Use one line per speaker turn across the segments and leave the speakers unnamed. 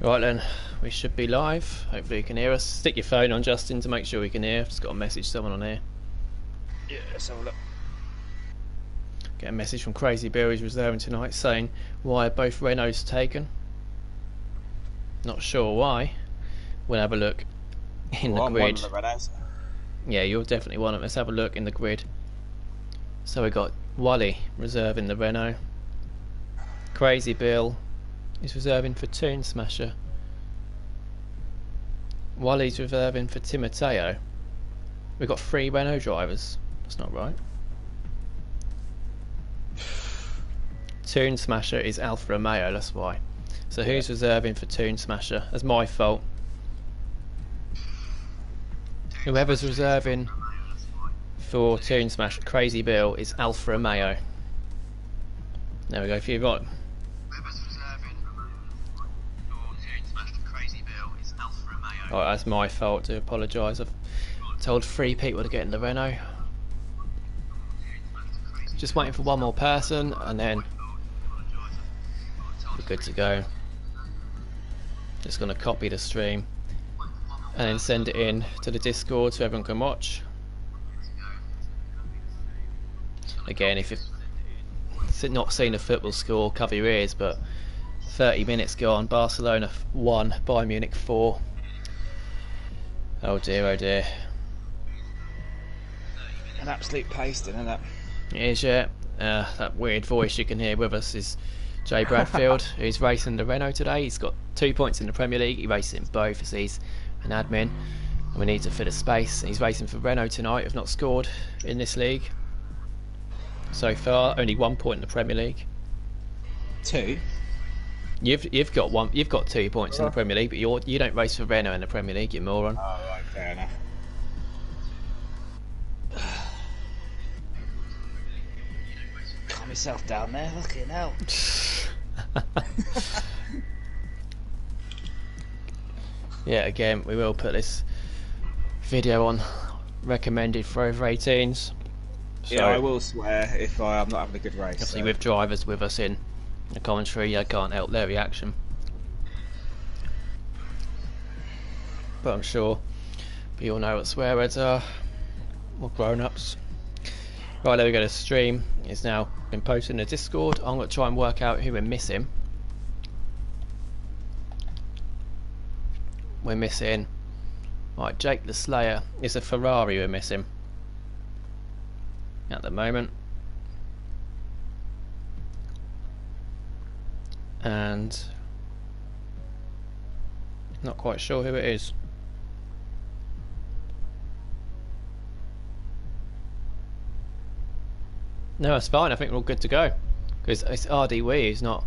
Right then, we should be live. Hopefully you can hear us. Stick your phone on, Justin, to make sure we can hear. Just got to message someone on here.
Yeah, let's have a look.
Get a message from Crazy Bill, who's reserving tonight, saying, why are both Renaults taken? Not sure why. We'll have a look in the
I'm
grid.
one of the Renaults.
Yeah, you're definitely one of them. Let's have a look in the grid. So we got Wally reserving the Renault. Crazy Bill is reserving for Toon Smasher. Wally's reserving for Timoteo. We've got 3 Renault drivers. That's not right. Toon Smasher is Alfa Romeo, that's why. So who's reserving for Toon Smasher? That's my fault. Whoever's reserving for Toon Smasher, Crazy Bill, is Alfa Romeo. There we go. If you've got alright, that's my fault, to apologise. I've told 3 people to get in the Renault. Just waiting for one more person and then we're good to go. Just going to copy the stream and then send it in to the Discord so everyone can watch. Again, if you've not seen a football score, cover your ears, but 30 minutes gone, Barcelona 1, Bayern Munich 4. Oh dear, oh dear.
An absolute pasting, isn't it?
It is, yeah. That weird voice you can hear with us is Jay Bradfield, who's racing the Renault today. He's got 2 points in the Premier League. He races in both as he's an admin. And we need to fit a space. He's racing for Renault tonight. Have not scored in this league so far. Only 1 point in the Premier League.
2?
You've got one. You've got 2 points in the Premier League, but you don't race for Renault in the Premier League, you moron.
Oh, right, fair enough. Calm yourself down there, fucking hell.
Yeah, again, we will put this video on recommended for over 18s. So,
yeah, I will swear if I'm not having a good race.
Obviously, with drivers with us in the commentary, I can't help their reaction. But I'm sure we all know what swear words are. We're grown-ups. Right, there we go. The stream is now been posted in the Discord. I'm going to try and work out who we're missing. We're missing... Right, Jake the Slayer. It's a Ferrari we're missing at the moment. And not quite sure who it is. No, it's fine. I think we're all good to go because it's RDW who's not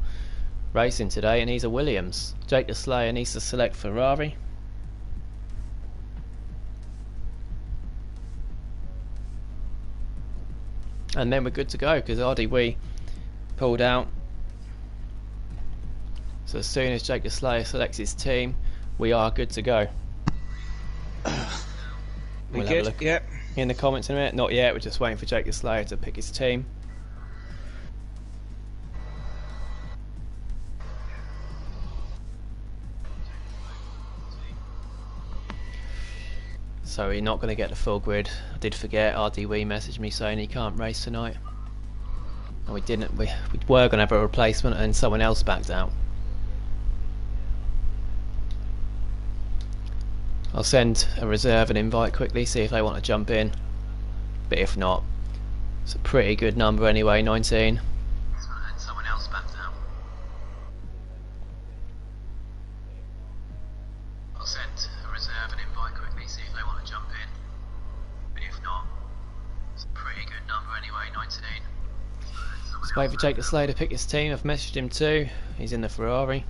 racing today, and he's a Williams. Jake the Slayer needs to select Ferrari. And then we're good to go because RDW pulled out. So as soon as Jake the Slayer selects his team, we are good to go.
We good? Yep.
In the comments in a minute. Not yet, we're just waiting for Jake the Slayer to pick his team. So we're not going to get the full grid. I did forget, RDW messaged me saying he can't race tonight. And we didn't. We were going to have a replacement and someone else backed out. I'll send a reserve an invite quickly, see if they want to jump in. But if not, it's a pretty good number anyway, 19. And someone else backed out. I'll send a reserve an invite quickly, see if they want to jump in. But if not, it's a pretty good number anyway, 19. Let's wait for Jake the Slayer to pick his team. I've messaged him too. He's in the Ferrari.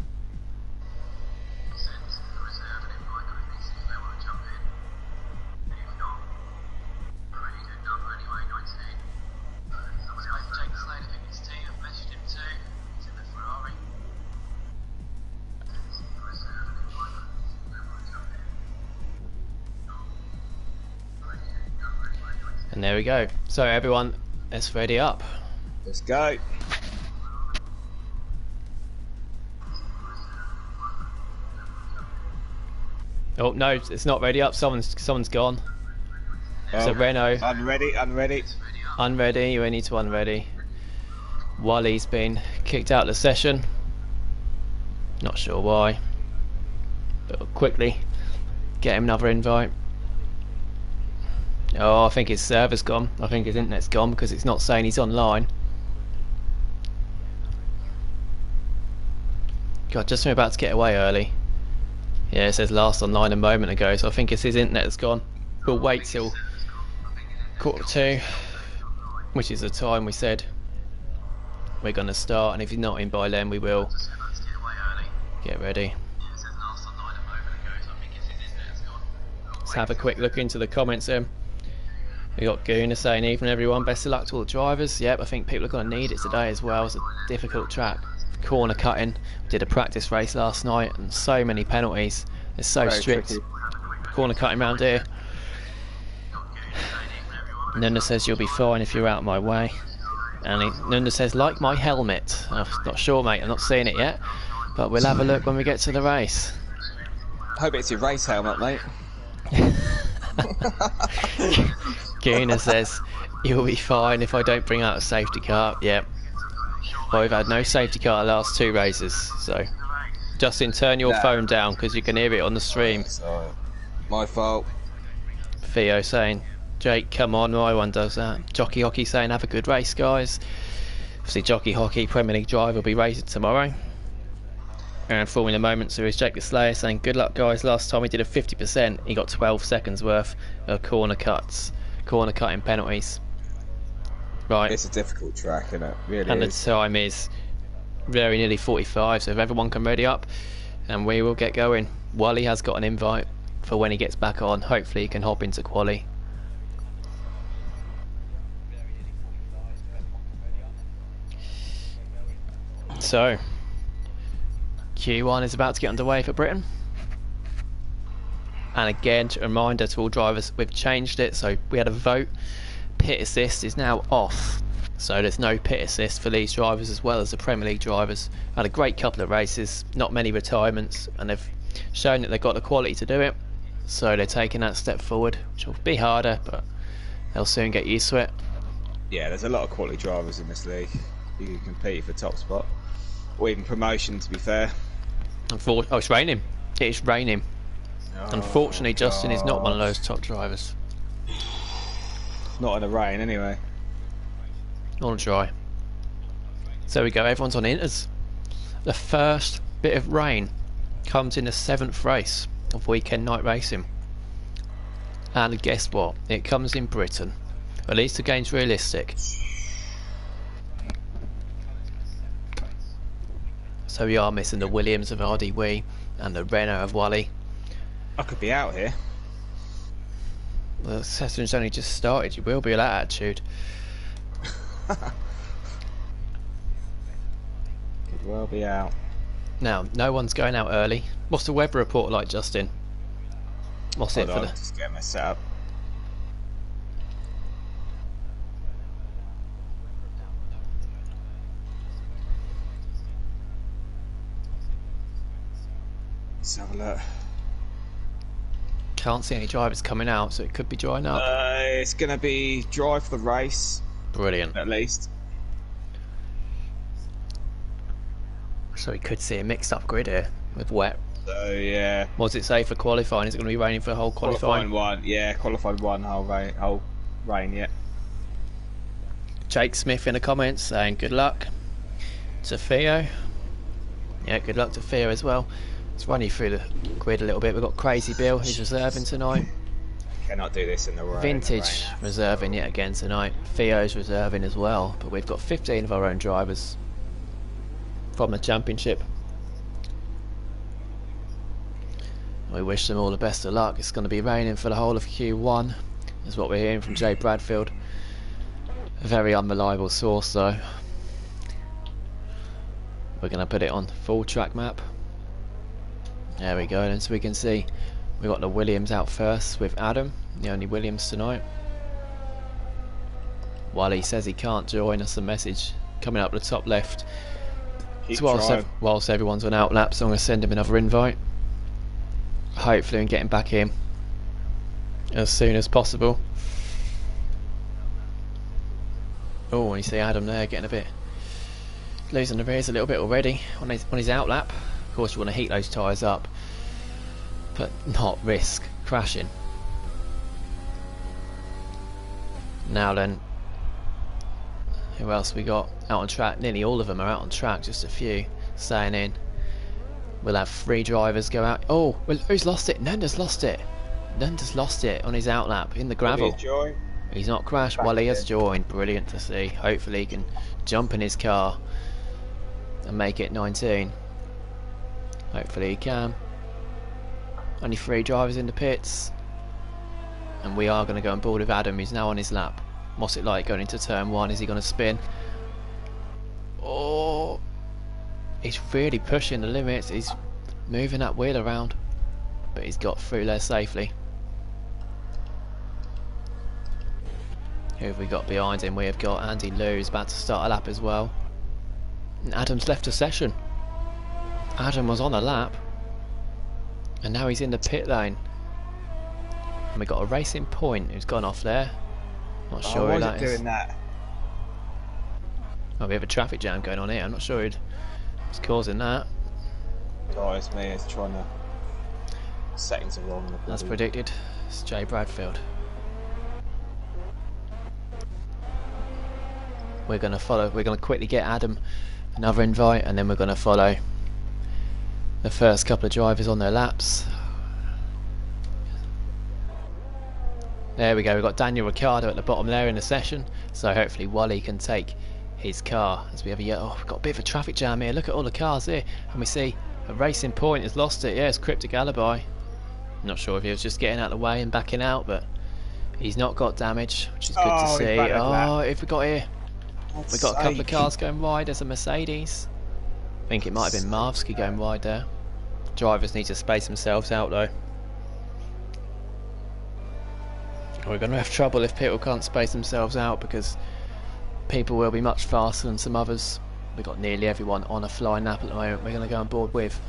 And there we go. So everyone, let's ready up.
Let's go.
Oh no, it's not ready up. Someone's gone.
Oh,
So Renault,
unready.
unready. You need to unready. Wally's been kicked out of the session. Not sure why, but we'll quickly get him another invite. Oh, I think his server's gone. I think his internet's gone because it's not saying he's online. God, just when we're about to get away early. Yeah, it says last online a moment ago, so I think it's his internet has gone. We'll wait till 1:45, which is the time we said we're going to start, and if he's not in by then we will get ready. Let's have a quick look into the comments then. We got Gooner saying, evening everyone, best of luck to all the drivers. Yep, I think people are going to need it today as well. It's a difficult track. Corner cutting. We did a practice race last night and so many penalties. It's so
Very
strict.
tricky.
Corner cutting round here. Nunda says you'll be fine if you're out of my way. And Nunda says, like my helmet. I'm not sure, mate. I'm not seeing it yet. But we'll have a look when we get to the race.
Hope it's your race helmet, mate.
Gina says, you'll be fine if I don't bring out a safety car. Yep. Well, we've had no safety car the last 2 races. So, Justin, turn your phone down because you can hear it on the stream.
Sorry. My fault.
Theo saying, Jake, come on, no one does that. Jockey Hockey saying, have a good race, guys. Obviously, Jockey Hockey Premier League drive will be racing tomorrow. And Formula Moment Series, Jake the Slayer saying, good luck, guys. Last time he did a 50%, he got 12 seconds worth of corner cutting penalties. Right.
It's a difficult track, isn't it? Really
And
is.
the time is very nearly 45, so if everyone can ready up, and we will get going. Wally has got an invite for when he gets back on. Hopefully he can hop into quali. So, Q1 is about to get underway for Britain. And again, a reminder to all drivers, we've changed it, so we had a vote. Pit assist is now off, so there's no pit assist for these drivers as well as the Premier League drivers. Had a great couple of races, not many retirements, and they've shown that they've got the quality to do it, so they're taking that step forward, which will be harder, but they'll soon get used to it.
Yeah, there's a lot of quality drivers in this league. You can compete for top spot, or even promotion, to be fair.
Oh, it's raining. It is raining.
Oh,
Unfortunately, Justin is not one of those top drivers.
Not in the rain, anyway.
On dry. So we go, everyone's on inters. The first bit of rain comes in the 7th race of weekend night racing. And guess what? It comes in Britain. At least the game's realistic. So we are missing the Williams of RDW and the Renault of Wally.
I could be out here.
The session's only just started, you will be with that attitude.
Could well be out.
Now, no one's going out early. What's the weather report like, Justin? What's it for the...
Just get my setup. Let's have a look.
Can't see any drivers coming out, so it could be drying up.
It's going to be dry for the race,
Brilliant.
at least.
So we could see a mixed up grid here with wet.
So, yeah.
What does it say for qualifying? Is it going to be raining for the whole qualifying?
Qualifying 1, yeah. Qualified 1, whole rain, yeah.
Jake Smith in the comments saying good luck to Theo. Yeah, good luck to Theo as well. Let's run you through the grid a little bit. We've got Crazy Bill, who's reserving tonight.
Cannot do this in the rain.
Vintage reserving yet again tonight. Theo's reserving as well. But we've got 15 of our own drivers from the championship. We wish them all the best of luck. It's going to be raining for the whole of Q1, is what we're hearing from Jay Bradfield. A very unreliable source though. We're going to put it on full track map. There we go, and so we can see we've got the Williams out first with Adam, the only Williams tonight. While he says he can't join us, a message coming up the top left. So whilst everyone's on out laps, I'm going to send him another invite. hopefully and getting back in as soon as possible. Oh, and you see Adam there getting a bit, losing the rears a little bit already on his out lap. Of course you want to heat those tyres up, but not risk crashing. Now then, who else we got out on track? Nearly all of them are out on track, just a few staying in. We'll have 3 drivers go out. Oh, well, who's lost it? Nanda's lost it. Nanda's lost it on his out lap in the gravel. He's not crashed while he has joined. Brilliant to see. Hopefully he can jump in his car and make it 19. Hopefully he can. Only 3 drivers in the pits, and we are going to go on board with Adam. He's now on his lap. What's it like going into turn 1? Is he going to spin? Oh, he's really pushing the limits. He's moving that wheel around, but he's got through there safely. Who have we got behind him? We have got Andy Lou, who's about to start a lap as well. And Adam's left a session. Adam was on a lap, and now he's in the pit lane. And we got a Racing Point who's gone off there. Not sure who that is.
Doing that?
Oh, we have a traffic jam going on here. I'm not sure who's causing that.
Oh, it's me. It's trying to. Settings are wrong.
That's predicted. It's Jay Bradfield. We're going to follow. We're going to quickly get Adam another invite, and then we're going to follow the first couple of drivers on their laps. There we go. We've got Daniel Ricciardo at the bottom there in the session, so hopefully Wally can take his car as we have a we've got a bit of a traffic jam here. Look at all the cars here, and we see a Racing Point has lost it. Yeah, it's Cryptic Alibi. Not sure if he was just getting out of the way and backing out, but he's not got damage, which is good to see. Oh, if we got here, we got a couple of cars going wide. There's a Mercedes. I think it might have been Marvsky going wide there. Drivers need to space themselves out though. We're going to have trouble if people can't space themselves out, because people will be much faster than some others. We've got nearly everyone on a flying lap at the moment. We're going to go on board with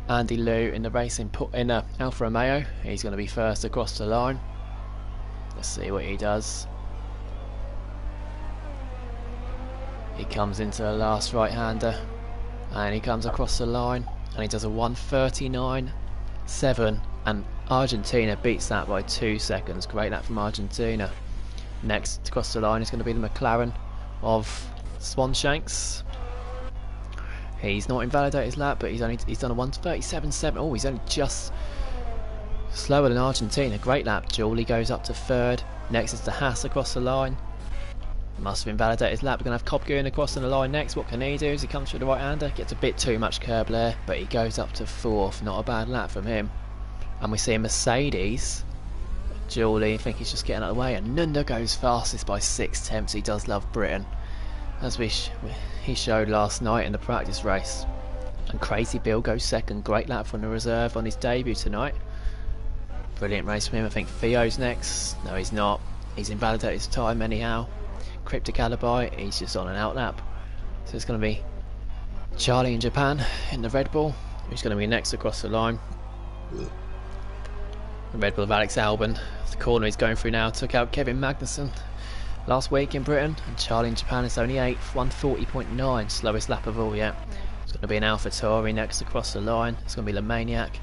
Andy Lou in the racing in Alfa Romeo. He's going to be first across the line. Let's see what he does. He comes into the last right-hander, and he comes across the line, and he does a 1:39.7, and Argentina beats that by 2 seconds. Great lap from Argentina. Next across the line is going to be the McLaren of Swanshanks. He's not invalidated his lap, but he's done a 1:37.7. Oh, he's only just slower than Argentina. Great lap. Julie goes up to 3rd. Next is the Haas across the line. Must have invalidated his lap. We're going to have Kopgoon across the line next. What can he do as he comes through the right-hander? Gets a bit too much curb there, but he goes up to 4th. Not a bad lap from him. And we see a Mercedes. Julie, I think he's just getting out of the way, and Nunda goes fastest by 6/10. He does love Britain, as he showed last night in the practice race. And Crazy Bill goes 2nd. Great lap from the reserve on his debut tonight. Brilliant race from him. I think Theo's next. No, he's not. He's invalidated his time anyhow. Cryptic Alibi, he's just on an out lap. So it's going to be Charlie in Japan in the Red Bull, who's going to be next across the line. The Red Bull of Alex Albon. The corner he's going through now took out Kevin Magnussen last week in Britain, and Charlie in Japan is only 8th, 1:40.9, slowest lap of all yet. It's going to be an AlphaTauri next across the line. It's going to be Le Maniac,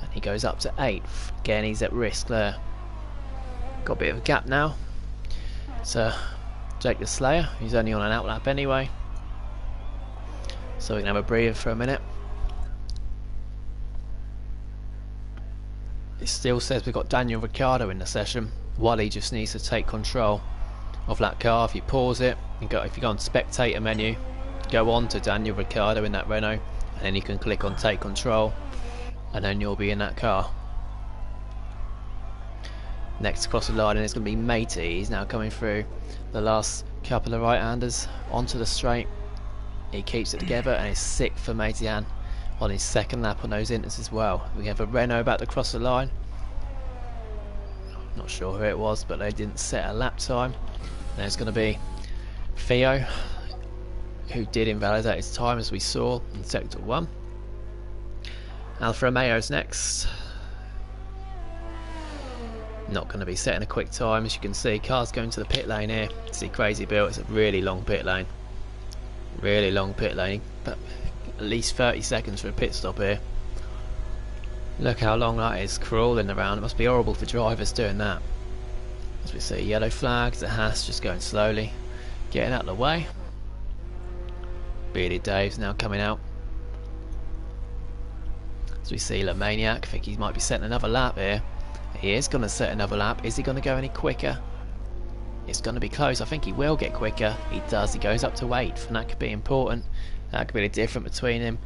and he goes up to 8th. Again, he's at risk there. Got a bit of a gap now. So Jake the Slayer, he's only on an out lap anyway, so we can have a breather for a minute. It still says we've got Daniel Ricciardo in the session. Wally just needs to take control of that car. If you pause it and if you go on spectator menu, go on to Daniel Ricciardo in that Renault, and then you can click on take control, and then you'll be in that car. Next across the line, and it's going to be Matey. He's now coming through the last couple of right-handers onto the straight. He keeps it together, and it's 6th for Matey on his 2nd lap on those inters as well. We have a Renault about to cross the line. Not sure who it was, but they didn't set a lap time. There's going to be Theo, who did invalidate his time as we saw in sector 1. Alfa Romeo's next. Not going to be setting a quick time. As you can see, cars going to the pit lane here. See Crazy Bill, it's a really long pit lane. Really long pit lane, but at least 30 seconds for a pit stop here. Look how long that is, crawling around. It must be horrible for drivers doing that. As we see, yellow flags, the Haas just going slowly, getting out of the way. Bearded Dave's now coming out. As we see, Le Maniac, I think he might be setting another lap here. He is going to set another lap. Is he going to go any quicker? It's going to be close. I think he will get quicker. He does. He goes up to 8th, and that could be important. That could be the difference between him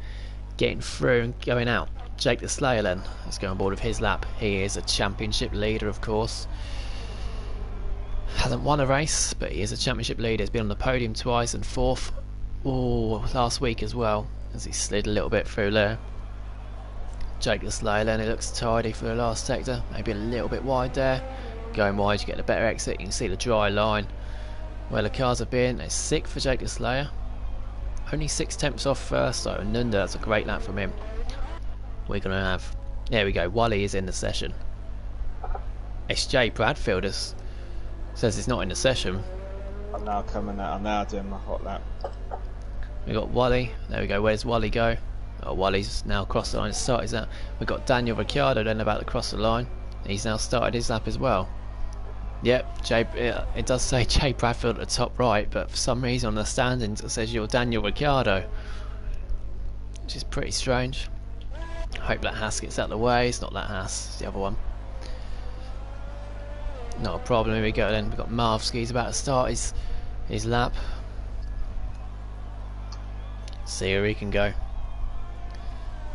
getting through and going out. Jake the Slayer then is going on board with his lap. He is a championship leader, of course. Hasn't won a race, but he is a championship leader. He's been on the podium twice and 4th last week as well, as he slid a little bit through there. Jake the Slayer then, it looks tidy for the last sector. Maybe a little bit wide there. Going wide, you get a better exit. You can see the dry line where the cars have been. It's 6th for Jake the Slayer. Only 6 tenths off first, so Nunda, that's a great lap from him. We're going to have... There we go, Wally is in the session. SJ Bradfield says he's not in the session.
I'm now coming out. I'm now doing my hot lap.
We got Wally. There we go. Where's Wally go? Oh, Wally's now crossed the line. Started that. We've got Daniel Ricciardo then about to cross the line. He's now started his lap as well. Yep, it does say Jay Bradfield at the top right, but for some reason on the standings it says you're Daniel Ricciardo, which is pretty strange. Hope that Haas gets out of the way. It's not that Haas, it's the other one. Not a problem. Here we go then. We've got Marvsky. He's about to start his lap. See where he can go.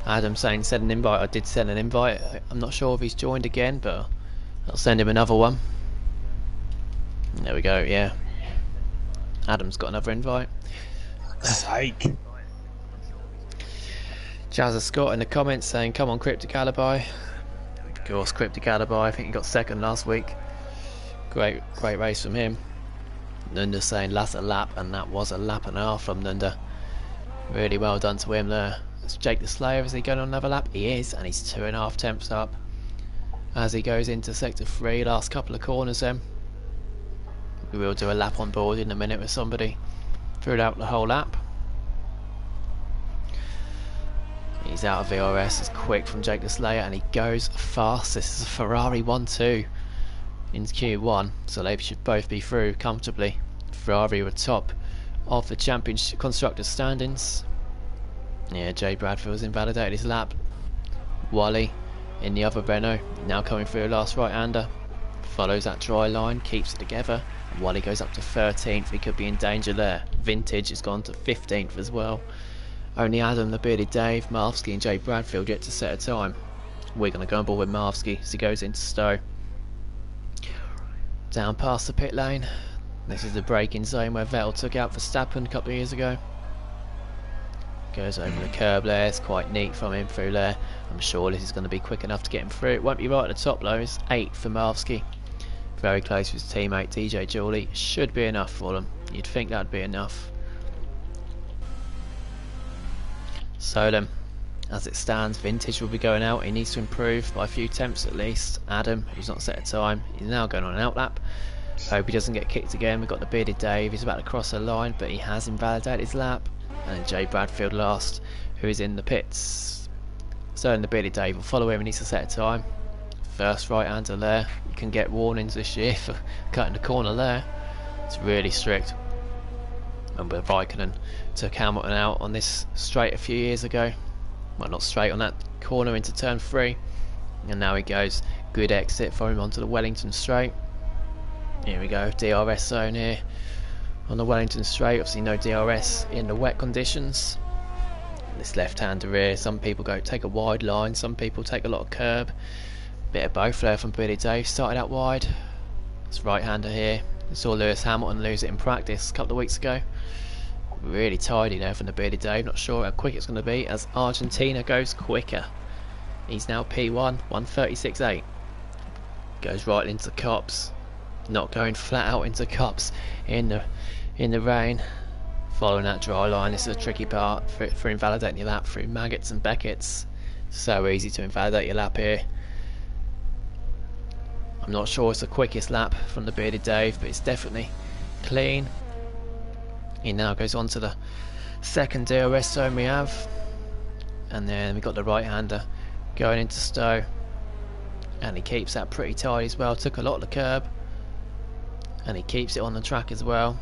Adam saying send an invite. I did send an invite. I'm not sure if he's joined again, but I'll send him another one. There we go, yeah. Adam's got another invite.
Sake.
Jazza Scott in the comments saying, come on, Cryptic Alibi. Of course, Cryptic Alibi. I think he got 2nd last week. Great race from him. Nunda saying, that's a lap, and that was a lap and a half from Nunda. Really well done to him there. It's Jake the Slayer. Is he going on another lap? He is, and he's 2.5 tenths up. As he goes into sector 3, last couple of corners then. We will do a lap on board in a minute with somebody throughout the whole lap. He's out of VRS, it's quick from Jake the Slayer, and he goes fast. This is a Ferrari 1-2 in Q1, so they should both be through comfortably. Ferrari were top of the championship constructors standings. Yeah, Jay Bradfield's invalidated his lap. Wally in the other Renault, now coming through the last right-hander. Follows that dry line, keeps it together. And Wally goes up to 13th, he could be in danger there. Vintage has gone to 15th as well. Only Adam, the Bearded Dave, Marvsky and Jay Bradfield yet to set a time. We're going to go on board with Marvsky as he goes into Stowe. Down past the pit lane. This is the braking zone where Vettel took out Verstappen a couple of years ago. Goes over the curb there, it's quite neat from him through there. I'm sure this is going to be quick enough to get him through. It won't be right at the top though, it's 8th for Marvsky. Very close with his teammate DJ Jawley. Should be enough for them. You'd think that'd be enough. So then, as it stands, Vintage will be going out. He needs to improve by a few tenths at least. Adam, who's not set a time, he's now going on an outlap. Hope he doesn't get kicked again. We've got the Bearded Dave, he's about to cross the line, but he has invalidated his lap. And then Jay Bradfield last, who is in the pits. So then the Bearded Dave will follow him, he needs to set a time. First right-hander there. You can get warnings this year for cutting the corner there. It's really strict. Remember Raikkonen took Hamilton out on this straight a few years ago. Well, not straight, on that corner into turn 3. And now he goes. Good exit for him onto the Wellington straight. Here we go, DRS zone here on the Wellington straight. Obviously no DRS in the wet conditions. This left-hander here, some people go take a wide line, some people take a lot of curb. Bit of both there from Billy Dave. Started out wide. It's right-hander here. We saw Lewis Hamilton lose it in practice a couple of weeks ago. Really tidy there from the Bearded Dave. Not sure how quick it's going to be as Argentina goes quicker. He's now P1, 136.8. Goes right into Cops. Not going flat out into Cops in the rain. Following that dry line. This is a tricky part for invalidating your lap through Maggots and Beckett's. So easy to invalidate your lap here. I'm not sure it's the quickest lap from the Bearded Dave, but it's definitely clean. He now goes on to the second DRS zone we have, and then we've got the right hander going into Stowe, and he keeps that pretty tight as well. Took a lot of the curb, and he keeps it on the track as well.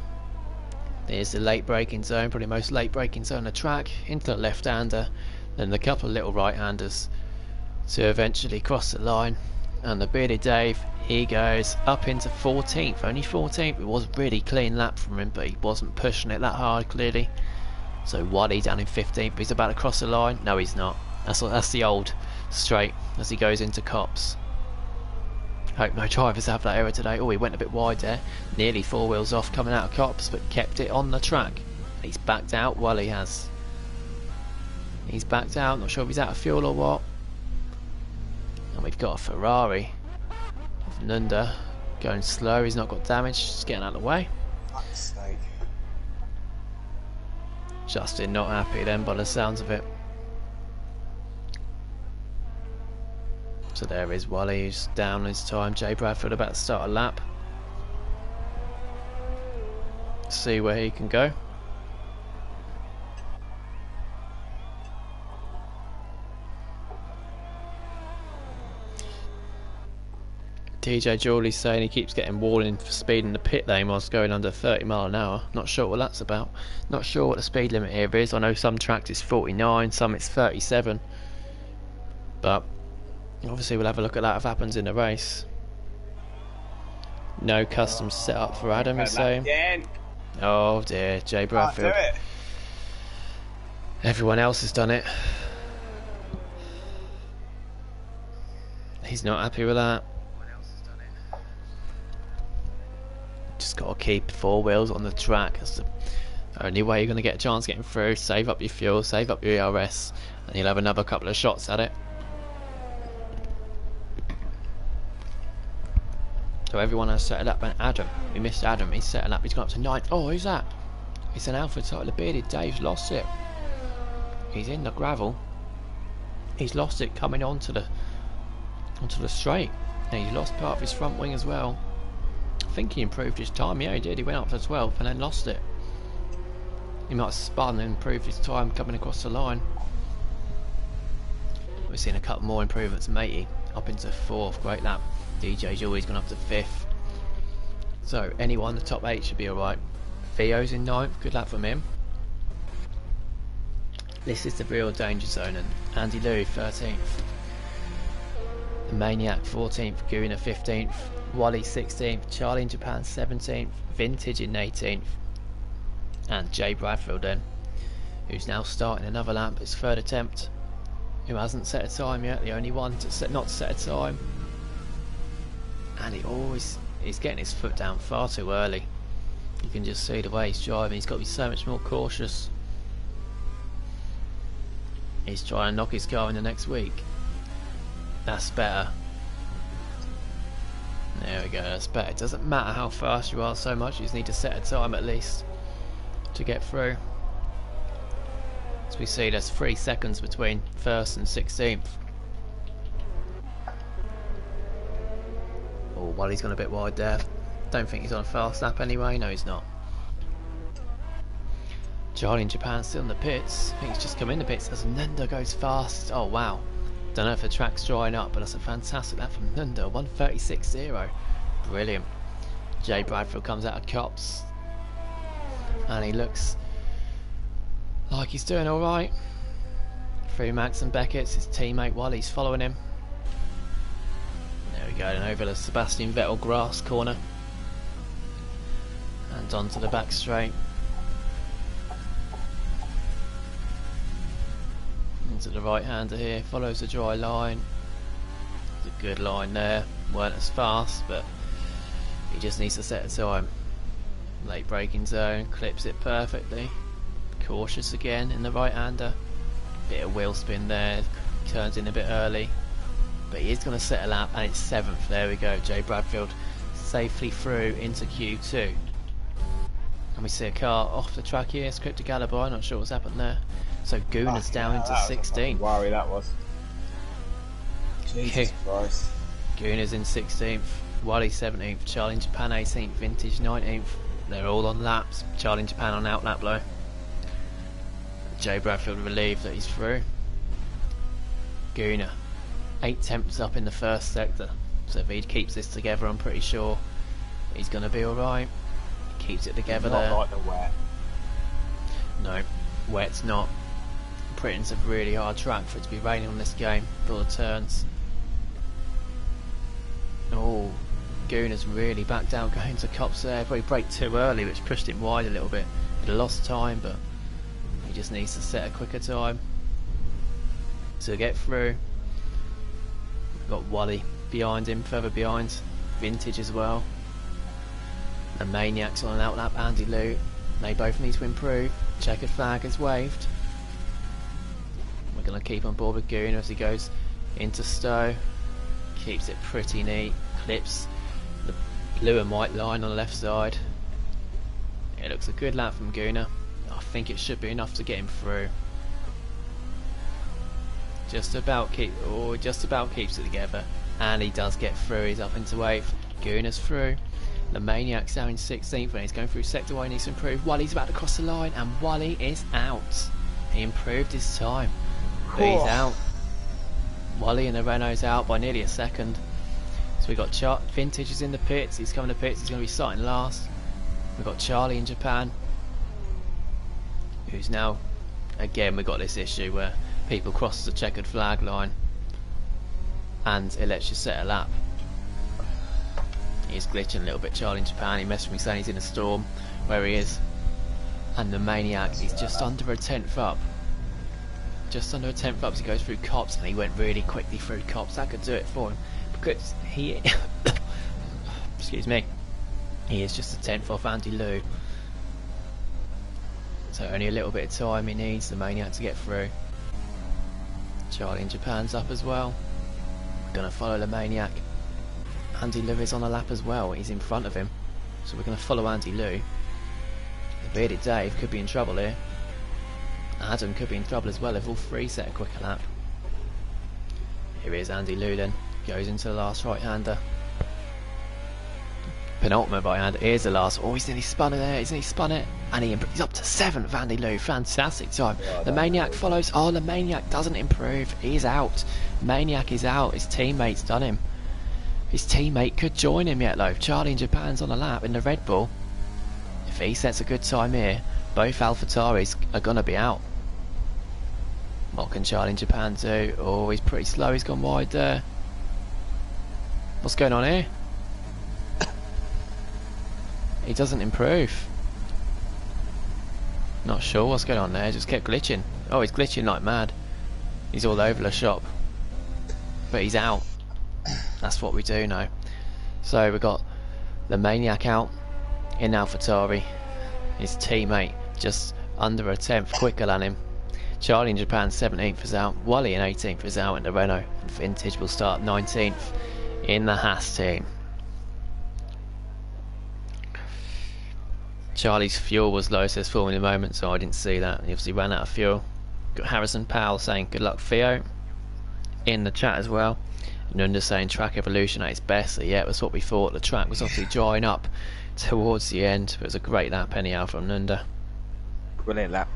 There's the late braking zone, probably most late braking zone on the track, into the left hander, then a couple of little right handers to eventually cross the line. And the Bearded Dave, he goes up into 14th, only 14th. It was a really clean lap from him, but he wasn't pushing it that hard clearly. So Wally down in 15th, he's about to cross the line. No, he's not. That's the old straight as he goes into Cops. Hope no drivers have that error today. Oh, he went a bit wide there, nearly four wheels off coming out of Cops, but kept it on the track. He's backed out. Wally has. He's backed out, not sure if he's out of fuel or what. And we've got a Ferrari of Nunda going slow. He's not got damage, just getting out of the way. Justin not happy then by the sounds of it. So there is Wally, who's down his time. Jay Bradford about to start a lap. See where he can go. DJ Jawley's saying he keeps getting warning for speed in the pit lane whilst going under 30 mile an hour. Not sure what that's about. Not sure what the speed limit here is. I know some tracks it's 49, some it's 37. But obviously we'll have a look at that if it happens in the race. No customs set up for Adam, he's saying. Oh dear, Jay Bradfield. Everyone else has done it. He's not happy with that. Just got to keep four wheels on the track. That's the only way you're going to get a chance getting through. Save up your fuel, save up your ERS, and you'll have another couple of shots at it. So everyone has set it up, and Adam, we missed Adam, he's set it up, he's gone up to 9th. Oh, who's that? It's an Alpha title, the Bearded Dave's lost it. He's in the gravel. He's lost it coming onto the straight, and he's lost part of his front wing as well. I think he improved his time. Yeah, he did. He went up to 12th and then lost it. He might have spun and improved his time coming across the line. We've seen a couple more improvements. Matey up into 4th, great lap. DJ's always gone up to 5th. So anyone in the top 8 should be alright. Theo's in 9th, good lap from him. This is the real danger zone, and Andy Louis 13th. The Maniac 14th, Guna 15th. Wally 16th, Charlie in Japan 17th, Vintage in 18th, and Jay Bradfield then, who's now starting another lap, his third attempt, who hasn't set a time yet, the only one to not set a time, and he's getting his foot down far too early. You can just see the way he's driving, he's got to be so much more cautious. He's trying to knock his car in the next week. That's better. There we go, that's better. It doesn't matter how fast you are so much, you just need to set a time at least to get through. As we see, there's 3 seconds between 1st and 16th. Oh, Wally's gone a bit wide there. Don't think he's on a fast lap anyway. No, he's not. Charlie in Japan still in the pits. I think he's just come in the pits as Nunda goes fast. Oh wow. Don't know if the track's drying up, but that's a fantastic lap from Nunda, 1:36.0. Brilliant. Jay Bradfield comes out of Cops, and he looks like he's doing alright. Through Max and Beckett's, his teammate Wally's following him. There we go, and over the Sebastian Vettel grass corner. And onto the back straight. Into the right hander here, follows the dry line. It's a good line there, weren't as fast, but he just needs to set a time. Late braking zone, clips it perfectly. Cautious again in the right hander. Bit of wheel spin there, turns in a bit early. But he is going to set a lap, and it's 7th. There we go, Jay Bradfield safely through into Q2. And we see a car off the track here, scripted Galibai, not sure what's happened there. So Guna's down into 16th.
Worry that was. Jesus Christ.
Guna's in 16th. Wally 17th, Charlie in Japan 18th, Vintage 19th. They're all on laps. Charlie in Japan on out lap low. Jay Bradfield relieved that he's through. Gooner 8 tenths up in the first sector, so if he keeps this together I'm pretty sure he's going to be alright. Keeps it together there.
Not like the wet.
No, wet's not. Britain's a really hard track for it to be raining on this game for the turns. Oh, Gooner's really backed out going to Cops there. Probably braked too early, which pushed him wide a little bit. He'd lost time, but he just needs to set a quicker time to get through. We've got Wally behind him, further behind. Vintage as well. And Maniac's on an outlap. Andy Lou. They both need to improve. Checkered flag is waved. We're going to keep on board with Gooner as he goes into Stowe. Keeps it pretty neat. Clips the blue and white line on the left side. It looks a good lap from Gooner. I think it should be enough to get him through. Just about keeps it together, and he does get through. He's up into 8th. Gooner's through. The Maniac's now in 16th, and he's going through sector 1. He needs to improve. Wally's about to cross the line, and Wally is out. He improved his time, but he's out. Wally and the Renault's out by nearly a second. So we got Vintage is in the pits. He's coming to pits. He's going to be starting last. We've got Charlie in Japan, who's now, again, we've got this issue where people cross the checkered flag line and it lets you set a lap. He's glitching a little bit. Charlie in Japan, he messaged me saying he's in a storm where he is, and the Maniac, he's just under a tenth up. Just under a tenth up as he goes through Cops, and he went really quickly through Cops. That could do it for him because he excuse me, he is just a tenth off Andy Lou. So only a little bit of time he needs, the Maniac, to get through. Charlie in Japan's up as well. We're going to follow the Maniac. Andy Lou is on a lap as well. He's in front of him. So we're going to follow Andy Lou. The bearded Dave could be in trouble here. Adam could be in trouble as well if all three set a quicker lap. Here is Andy Lou then. Goes into the last right-hander. Penultimate right-hander. Here's the last. Oh, he's nearly spun it there. He's nearly spun it. And he's up to 7th, Andy Lou. Fantastic time. The Maniac follows. Oh, the Maniac doesn't improve. He's out. Maniac is out. His teammate's done him. His teammate could join him yet though. Charlie in Japan's on a lap in the Red Bull. If he sets a good time here, both AlphaTauris are going to be out. What can Charlie in Japan do? Oh, he's pretty slow. He's gone wide there. What's going on here? He doesn't improve. Not sure what's going on there. Just kept glitching. Oh, he's glitching like mad. He's all over the shop. But he's out. That's what we do now. So we've got the Maniac out in AlphaTauri. His teammate just under a tenth quicker than him. Charlie in Japan 17th is out. Wally in 18th is out in the Renault. And Vintage will start 19th in the Haas team. Charlie's fuel was low, says Formula Moment, so I didn't see that. He obviously ran out of fuel. Got Harrison Powell saying good luck Theo in the chat as well. Nunda saying track evolution at its best. So yeah, it was what we thought. The track was obviously drying up towards the end, but it was a great lap anyhow from Nunda.
Brilliant lap.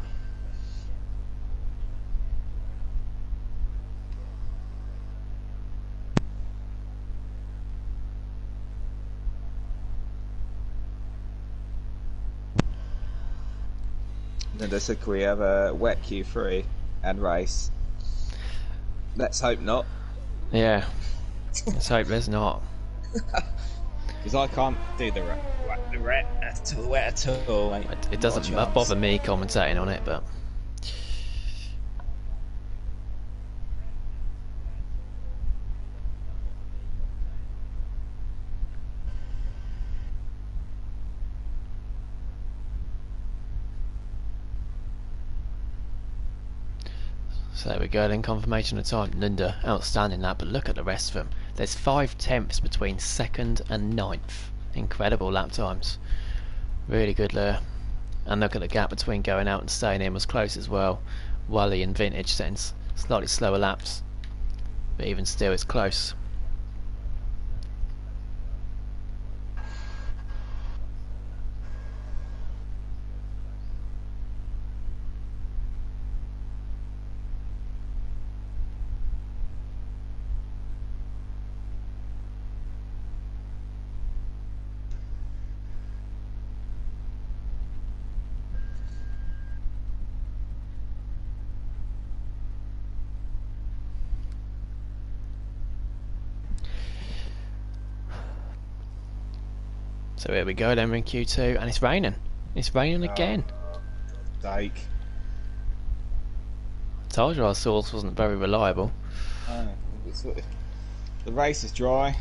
Nunda said, can we have a wet Q3 and race? Let's hope not.
Yeah, let's hope there's not.
Because I can't do the wet at all.
It doesn't bother me commentating on it, but so there we go, then confirmation of time. Nunda, outstanding that, but look at the rest of them. There's 5 tenths between 2nd and 9th. Incredible lap times. Really good there. And look at the gap between going out and staying in was close as well. Wally and Vintage setting slightly slower laps, but even still it's close. So here we go then, we're in Q2 and it's raining. It's raining again.
Dake.
Told you our source wasn't very reliable.
Oh, the race is dry.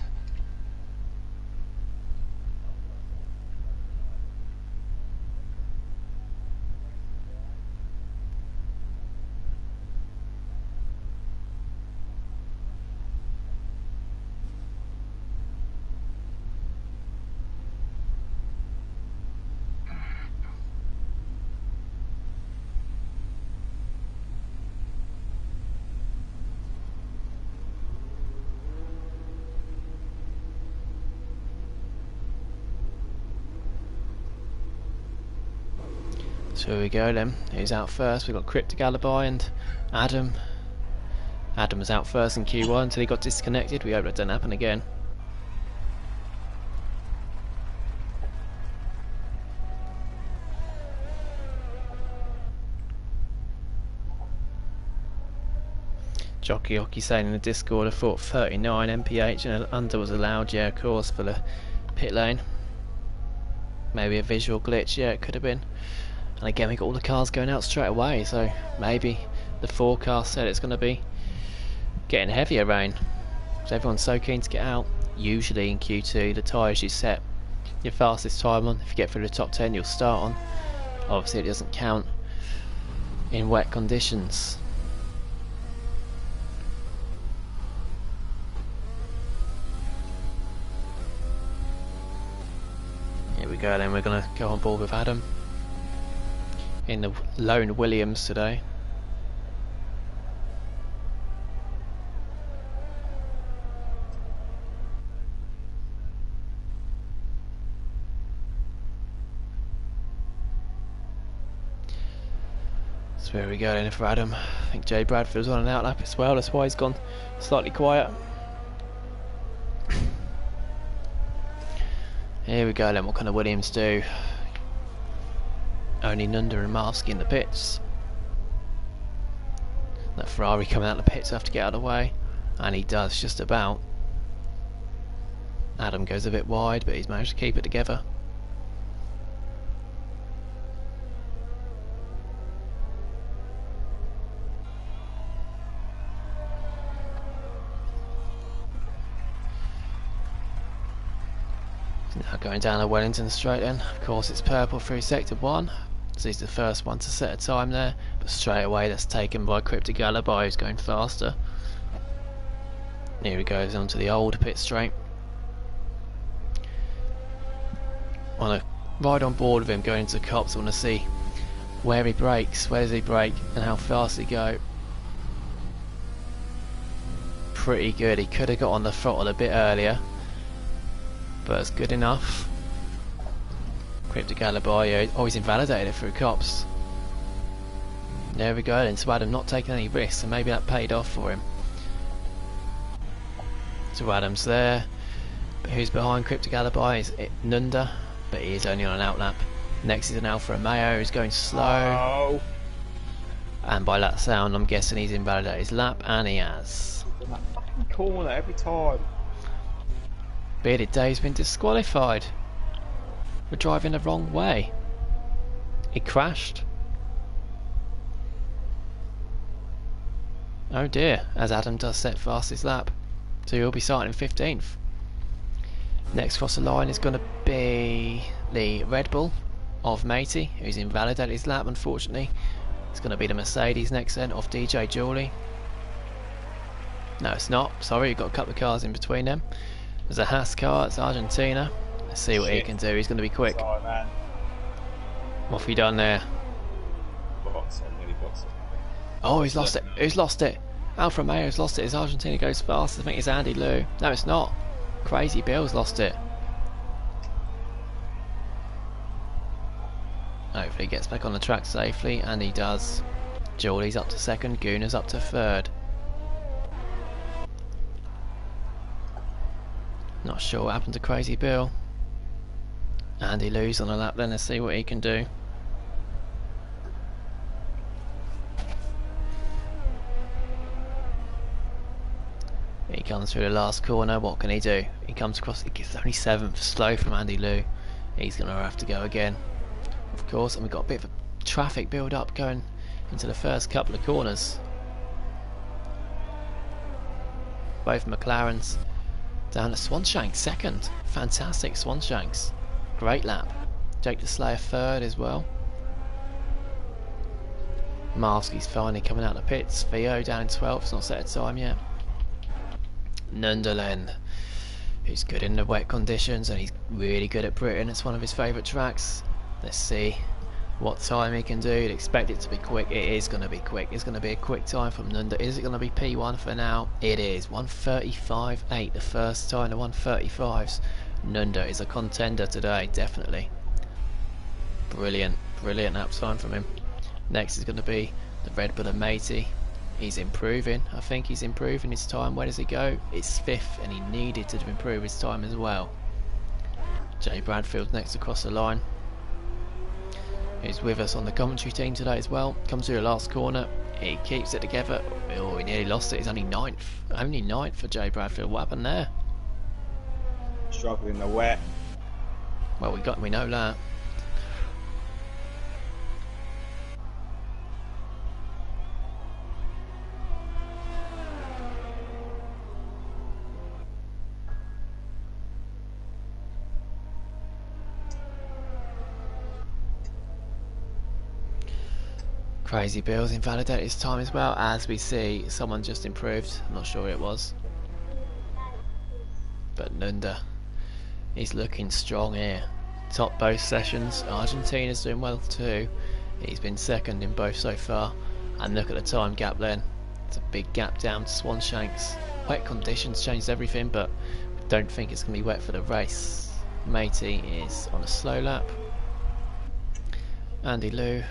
So here we go then. Who's out first? We've got Cryptic Alibi and Adam. Adam was out first in Q1 until he got disconnected. We hope that doesn't happen again. Jockey Hockey saying in the Discord, I thought 39 mph and under was allowed. Yeah, of course, for the pit lane. Maybe a visual glitch. Yeah, it could have been. And again, we got all the cars going out straight away, so maybe the forecast said it's going to be getting heavier rain. So everyone's so keen to get out. Usually in Q2, the tyres you set your fastest time on, if you get through the top 10, you'll start on. Obviously, it doesn't count in wet conditions. Here we go then, we're going to go on board with Adam in the lone Williams today. So here we go then for Adam. I think Jay Bradford's on an outlap as well, that's why he's gone slightly quiet. Here we go then, what can the Williams do? Only Nunda and Marsky in the pits. That Ferrari coming out of the pits have to get out of the way, and he does just about. Adam goes a bit wide, but he's managed to keep it together. Now going down the Wellington straight then. Of course it's purple through sector 1. So he's the first one to set a time there, but straight away that's taken by Cryptic Alibi, who's going faster. Here he goes onto the old pit straight. Want to ride on board with him going into Cops. Want to see where he brakes, where does he brake, and how fast he go. Pretty good. He could have got on the throttle a bit earlier, but it's good enough. Cryptic Alibi, always invalidated it through Cops. There we go then, so Adam not taking any risks, and maybe that paid off for him. So Adam's there, but who's behind Cryptic Alibi is Nunda, but he is only on an outlap. Next is an Alfa Romeo who's going slow. And by that sound I'm guessing he's invalidated his lap, and he has.
In that fucking corner every time.
Bearded Dave's been disqualified. We're driving the wrong way. He crashed. Oh dear, as Adam does set fastest lap. So he'll be starting 15th. Next across the line is going to be the Red Bull of Matey, who's invalidated his lap unfortunately. It's going to be the Mercedes next then, of DJ Julie. No it's not, sorry, you've got a couple of cars in between them. There's a Haas car, it's Argentina. Let's see what he can do, he's going to be quick.
Sorry, man.
What have you done there?
Box on, really box on.
Oh, he's lost it. Who's lost it? Alfa Romeo's lost it as Argentina goes fast. I think it's Andy Liu. No, it's not. Crazy Bill's lost it. Hopefully he gets back on the track safely, and he does. Julie's up to second, Guna's up to third. Not sure what happened to Crazy Bill. Andy Liu's on a lap then, let's see what he can do. He comes through the last corner, what can he do? He comes across, it's only 7th, slow from Andy Liu. He's going to have to go again, of course, and we've got a bit of a traffic build up going into the first couple of corners. Both McLarens down to Swanshanks second. Fantastic Swanshanks. Great lap. Jake the Slayer third as well. Marski's finally coming out of the pits. Theo down in 12th, it's not set a time yet. Nunderlen, who's good in the wet conditions and he's really good at Britain. It's one of his favourite tracks. Let's see what time he can do. You'd expect it to be quick. It is going to be quick. It's going to be a quick time from Nunder. Is it going to be P1 for now? It is. 1:35.8 the first time to 1:35s. Nunder is a contender today, definitely. Brilliant, brilliant lap time from him. Next is going to be the Red Bull and Matey. He's improving. I think he's improving his time. Where does he go? It's 5th, and he needed to improve his time as well. Jay Bradfield next across the line. He's with us on the commentary team today as well. Comes through the last corner. He keeps it together. Oh, he nearly lost it. He's only 9th. Only 9th for Jay Bradfield. What happened there?
Struggling in the wet.
Well, we know that. Crazy Bill's invalidated his time as well. As we see, someone just improved. I'm not sure who it was, but Nunder, he's looking strong here. Top both sessions. Argentina's doing well too. He's been second in both so far. And look at the time gap then. It's a big gap down to Swanshanks. Wet conditions changed everything, but I don't think it's going to be wet for the race. Matey is on a slow lap. Andy Lou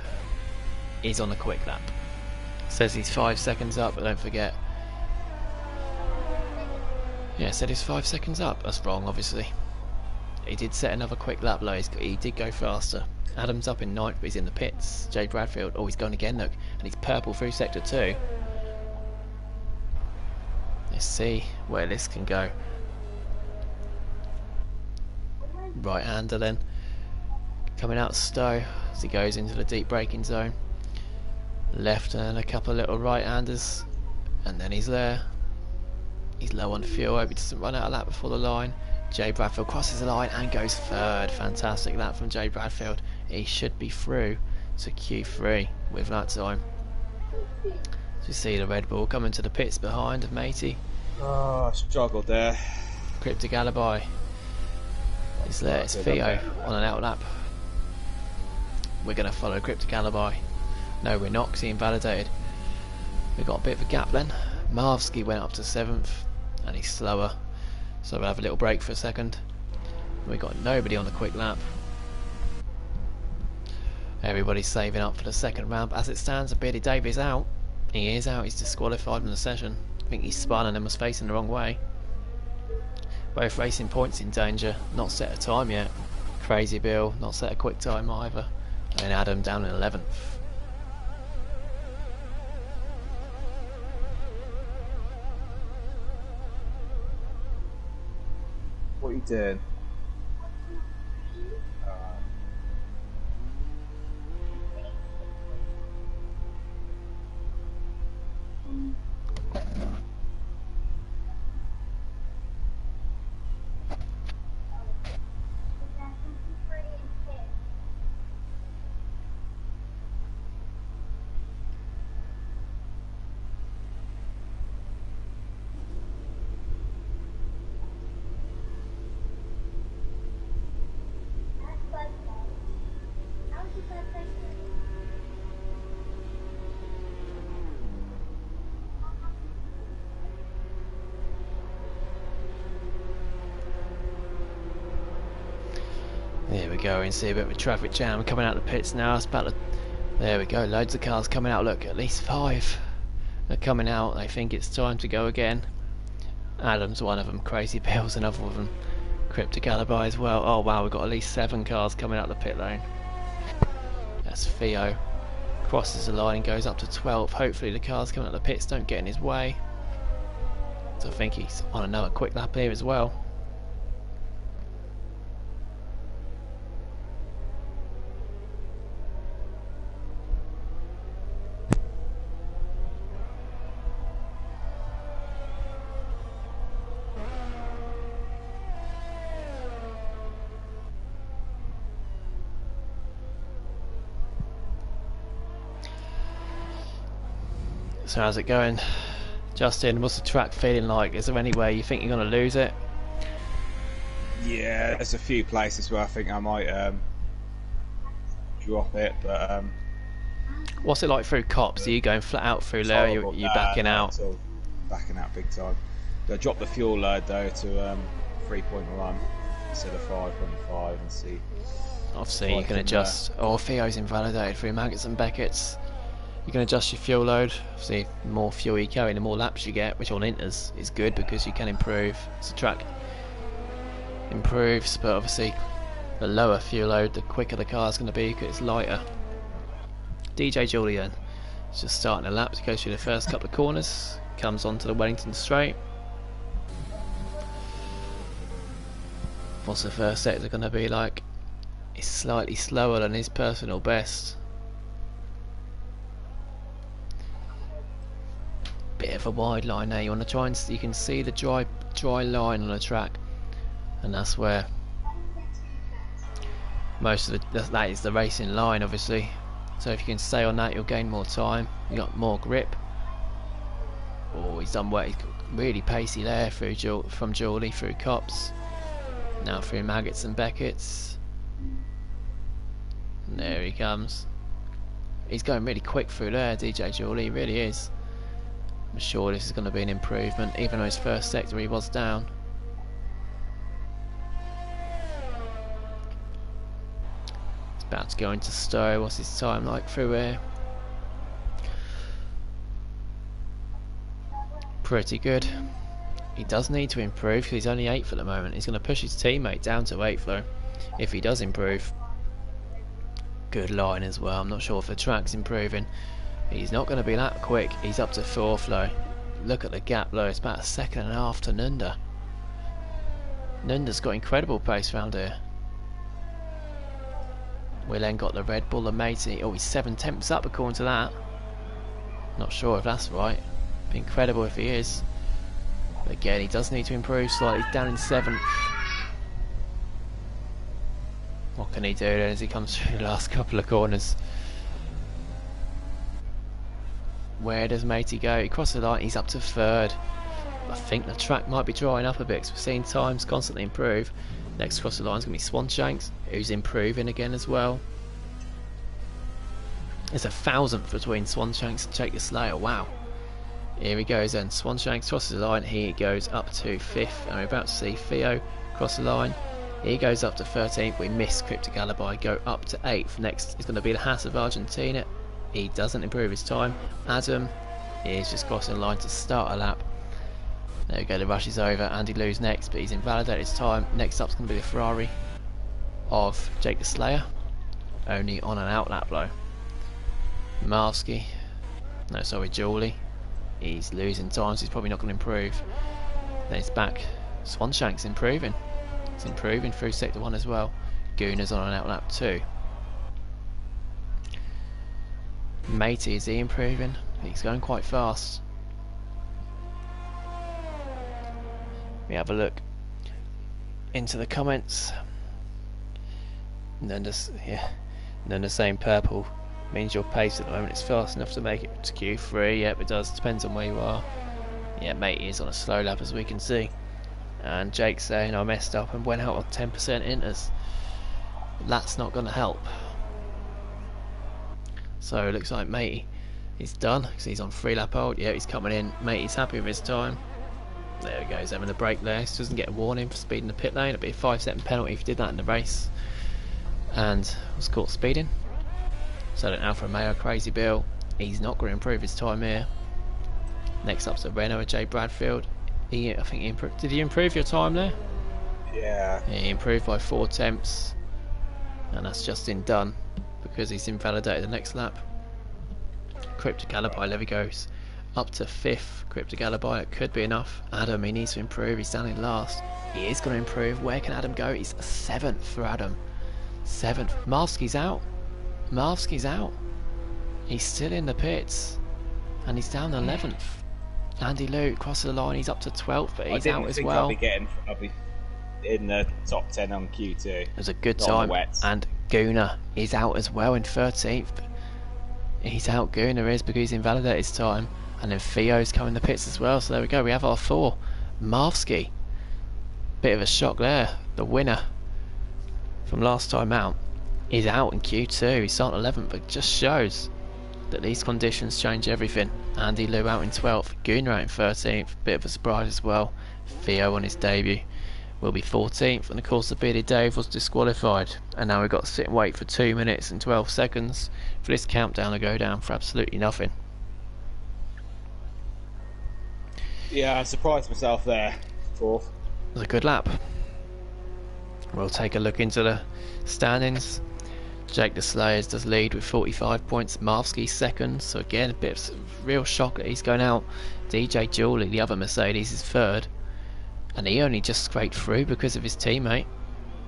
is on a quick lap. Says he's 5 seconds up, but don't forget. Yeah, said he's 5 seconds up. That's wrong, obviously. He did set another quick lap low. He did go faster. Adam's up in 9th, but he's in the pits. Jay Bradfield, oh, he's going again, look. And he's purple through sector 2. Let's see where this can go. Right-hander then. Coming out Stowe as he goes into the deep braking zone. Left and a couple of little right-handers, and then he's there. He's low on fuel. Hope he doesn't run out of lap before the line. Jay Bradfield crosses the line and goes third. Fantastic lap from Jay Bradfield. He should be through to Q3 with that time. So you see the Red Bull coming to the pits behind of Matey.
Oh, struggled there.
Cryptic Alibi is there. It's Theo on an out lap. We're going to follow Cryptic Alibi. No, we're not, because he invalidated. We've got a bit of a gap then. Marvsky went up to 7th, and he's slower. So we'll have a little break for a second. We've got nobody on the quick lap. Everybody's saving up for the second ramp. As it stands, Beardy Davies out. He is out, he's disqualified from the session. I think he spun and then was facing the wrong way. Both racing points in danger. Not set a time yet. Crazy Bill, not set a quick time either. And Adam down in 11th.
What are you doing?
There we go, and see a bit of a traffic jam coming out of the pits now. It's about there we go, loads of cars coming out. Look, at least 5 are coming out. They think it's time to go again. Adam's one of them, Crazy Bill's another of them, Cryptic Alibi as well. Oh wow, we've got at least 7 cars coming out of the pit lane. That's Theo. Crosses the line and goes up to 12th. Hopefully the cars coming out of the pits don't get in his way. So I think he's on another quick lap here as well. So how's it going, Justin? What's the track feeling like? Is there any way you think you're going to lose it?
Yeah, there's a few places where I think I might drop it, but
what's it like through cops? Are you going flat out through there? You're backing out?
Backing out big time. I dropped the fuel load though to 3.1 instead of 5.5 and see.
Obviously, you can adjust. Theo's invalidated through Maggots and Beckett's. You can adjust your fuel load. Obviously, the more fuel you carry, the more laps you get, which on Inters is good because you can improve. As the track improves, but obviously, the lower fuel load, the quicker the car's going to be because it's lighter. DJ Julian is just starting a lap to go through the first couple of corners. Comes onto the Wellington straight. What's the first sector going to be like? It's slightly slower than his personal best. Bit of a wide line there. You want to try and you can see the dry line on the track, and that's where most of that is the racing line, obviously. So if you can stay on that, you'll gain more time. You got more grip. Oh, he's done well. He's really pacey there from Jawley through Cops. Now through Maggots and Beckett's. And there he comes. He's going really quick through there, DJ Jawley. He really is. I'm sure this is going to be an improvement, even though his first sector he was down. He's about to go into Stowe. What's his time like through here? Pretty good. He does need to improve because he's only 8th at the moment. He's going to push his teammate down to 8th though, if he does improve. Good line as well. I'm not sure if the track's improving. He's not going to be that quick. He's up to 4th though. Look at the gap though. It's about 1.5 seconds to Nunda. Nunda's got incredible pace around here. We then got the Red Bull and Matey. Oh, he's 7/10 up according to that. Not sure if that's right. Be incredible if he is. But again, he does need to improve slightly. He's down in 7th. What can he do then as he comes through the last couple of corners? Where does Matey go? He crosses the line. He's up to 3rd. I think the track might be drying up a bit because we've seen times constantly improve. Next cross the line is going to be Swanshanks, who's improving again as well. There's 1,000th between Swanshanks and Jake the Slayer. Wow. Here he goes then. Swanshanks crosses the line. He goes up to 5th. And we're about to see Theo cross the line. He goes up to 13th. We miss Cryptic Alibi. Go up to 8th. Next is going to be the Haas of Argentina. He doesn't improve his time. Adam is just crossing the line to start a lap. There we go. The rush is over. Andy Lou's next, but he's invalidated his time. Next up is going to be the Ferrari of Jake the Slayer. Only on an out lap though. Marsky. No, sorry, Jawley. He's losing time, so he's probably not going to improve. Then it's back. Swanshank's improving. It's improving through sector 1 as well. Gooner's on an out lap 2. Matey, is he improving? He's going quite fast. We have a look into the comments. And then just, yeah. And then the same purple means your pace at the moment is fast enough to make it to Q3. Yep, it does. Depends on where you are. Yeah, Matey is on a slow lap as we can see. And Jake's saying I messed up and went out on 10% inters. That's not going to help. So it looks like Matey is done because he's on 3 lap hold. Yeah, he's coming in. Matey's happy with his time. There he goes, having a break there. He doesn't get a warning for speeding the pit lane. It'd be a 5-second penalty if he did that in the race. And was caught speeding. So that Alfa Romeo, Crazy Bill, he's not going to improve his time here. Next up's the Renault of Jay Bradfield. I think he improved. Did he improve your time there?
Yeah.
He improved by 4/10, and that's just in done because he's invalidated the next lap. Cryptic Alibi, there he goes. Up to 5th. Cryptic Alibi, it could be enough. Adam, he needs to improve. He's down in last. He is going to improve. Where can Adam go? He's 7th for Adam. 7th. Marsky's out. Marsky's out. He's still in the pits. And he's down 11th. Andy Lou crosses the line. He's up to 12th, but he's out as well.
I'll be in the top 10 on Q2.
It was a good time. And Gooner is out as well in 13th. He's out, Gooner is, because he's invalidated his time. And then Theo's coming the pits as well, so there we go, we have our 4. Marvsky, bit of a shock there, the winner from last time out is out in Q2. He's starting 11th, but it just shows that these conditions change everything. Andy Liu out in 12th, Gunnar out in 13th, bit of a surprise as well. Theo on his debut will be 14th, and of course the bearded Dave was disqualified, and now we've got to sit and wait for 2 minutes and 12 seconds for this countdown to go down for absolutely nothing.
Yeah, I surprised myself there. 4th.
It was a good lap. We'll take a look into the standings. Jake the Slayers does lead with 45 points. Marvsky second, so again a bit of real shock that he's going out. DJ Julie, the other Mercedes, is third, and he only just scraped through because of his teammate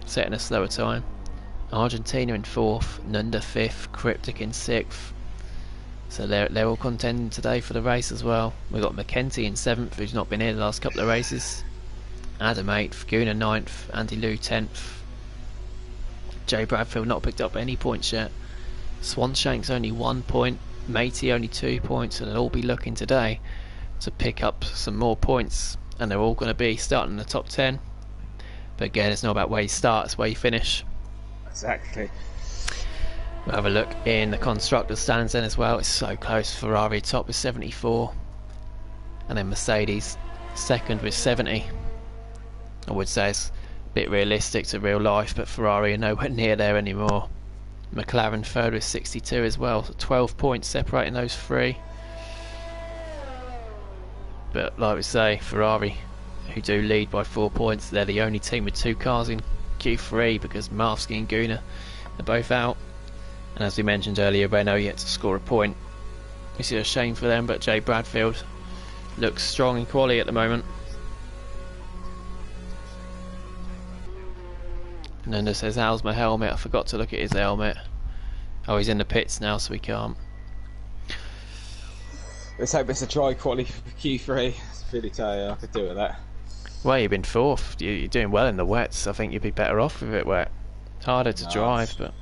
setting a slower time. Argentina in 4th, Nunda 5th, Cryptic in 6th. So they're all contending today for the race as well. We've got McKenty in 7th, who's not been here the last couple of races. Adam 8th, Gunnar 9th, Andy Liu 10th. Jay Bradfield not picked up any points yet. Swanshank's only 1 point, Matey only 2 points, and they'll all be looking today to pick up some more points, and they're all going to be starting in the top 10. But again, it's not about where you start, it's where you finish.
Exactly.
We'll have a look in the constructors stands then as well. It's so close. Ferrari top with 74, and then Mercedes second with 70. I would say it's a bit realistic to real life, but Ferrari are nowhere near there anymore. McLaren third with 62 as well, so 12 points separating those 3. But like we say, Ferrari, who do lead by 4 points, they're the only team with 2 cars in Q3 because Marvsky and Gunnar are both out. And as we mentioned earlier, Renault yet to score a point, which is a shame for them, but Jay Bradfield looks strong in quali at the moment. Nunda says, how's my helmet? I forgot to look at his helmet. Oh, he's in the pits now, so we can't.
Let's hope it's a try quality for Q3. I really tell you, I could do with that.
Well, you've been 4th. You're doing well in the wets. I think you'd be better off with it wet. It's harder to drive, but...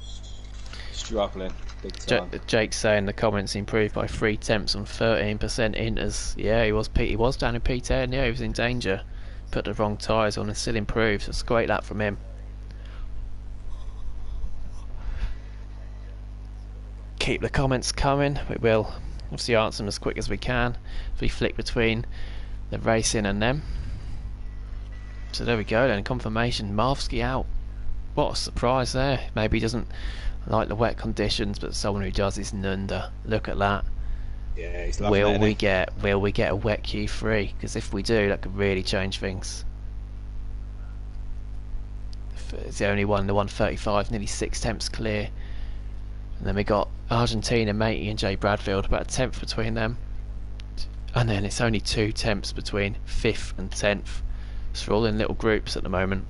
Struggling, big time.
Jake's saying the comments improved by 3 tenths on 13% inters. Yeah, he was down in P10. Yeah, he was in danger. Put the wrong tyres on and still improved. So it's a great lap from him. Keep the comments coming. We will obviously answer them as quick as we can as we flick between the racing and them. So there we go then, confirmation. Marvsky out. What a surprise there. Maybe he doesn't like the wet conditions, but someone who does is Nunda. Look at that.
Yeah, he's loving it.
Will we get a wet Q3? Because if we do, that could really change things. It's the only one, the 135, nearly 6 tenths clear. And then we got Argentina, Matey and Jay Bradfield, about a tenth between them. And then it's only 2 tenths between 5th and 10th. So we're all in little groups at the moment.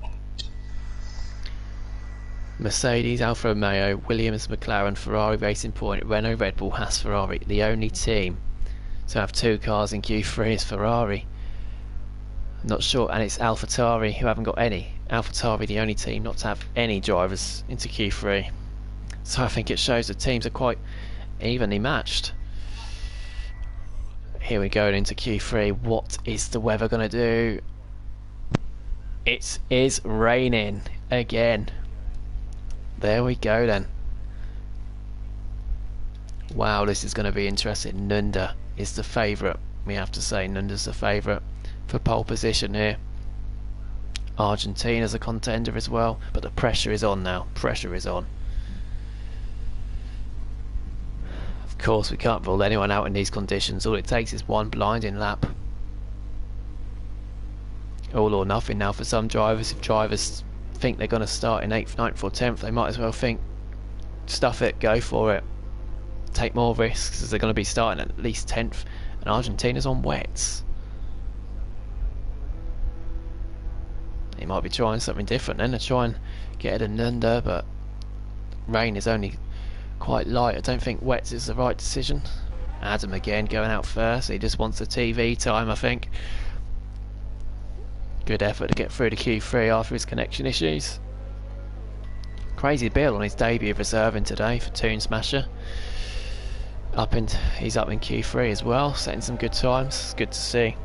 Mercedes, Alfa Romeo, Williams, McLaren, Ferrari, Racing Point, Renault, Red Bull, Haas, Ferrari. The only team to have 2 cars in Q3 is Ferrari. I'm not sure, and it's AlphaTauri who haven't got any. AlphaTauri, the only team not to have any drivers into Q3. So I think it shows the teams are quite evenly matched. Here we go into Q3. What is the weather going to do? It is raining again. There we go then. Wow, this is going to be interesting. Nunda is the favourite. We have to say Nunda's the favourite for pole position here. Argentina's a contender as well, but the pressure is on now. Pressure is on. Of course, we can't rule anyone out in these conditions. All it takes is one blinding lap. All or nothing now for some drivers. If drivers think they're going to start in 8th, 9th or 10th, they might as well think, stuff it, go for it, take more risks, as they're going to be starting at least 10th, and Argentina's on wets. He might be trying something different then, to try and get it a Nunda, but rain is only quite light. I don't think wets is the right decision. Adam again going out first. He just wants the TV time, I think. Good effort to get through to Q3 after his connection issues. Crazy Bill on his debut of reserving today for Toon Smasher. he's up in Q3 as well, setting some good times. It's good to see.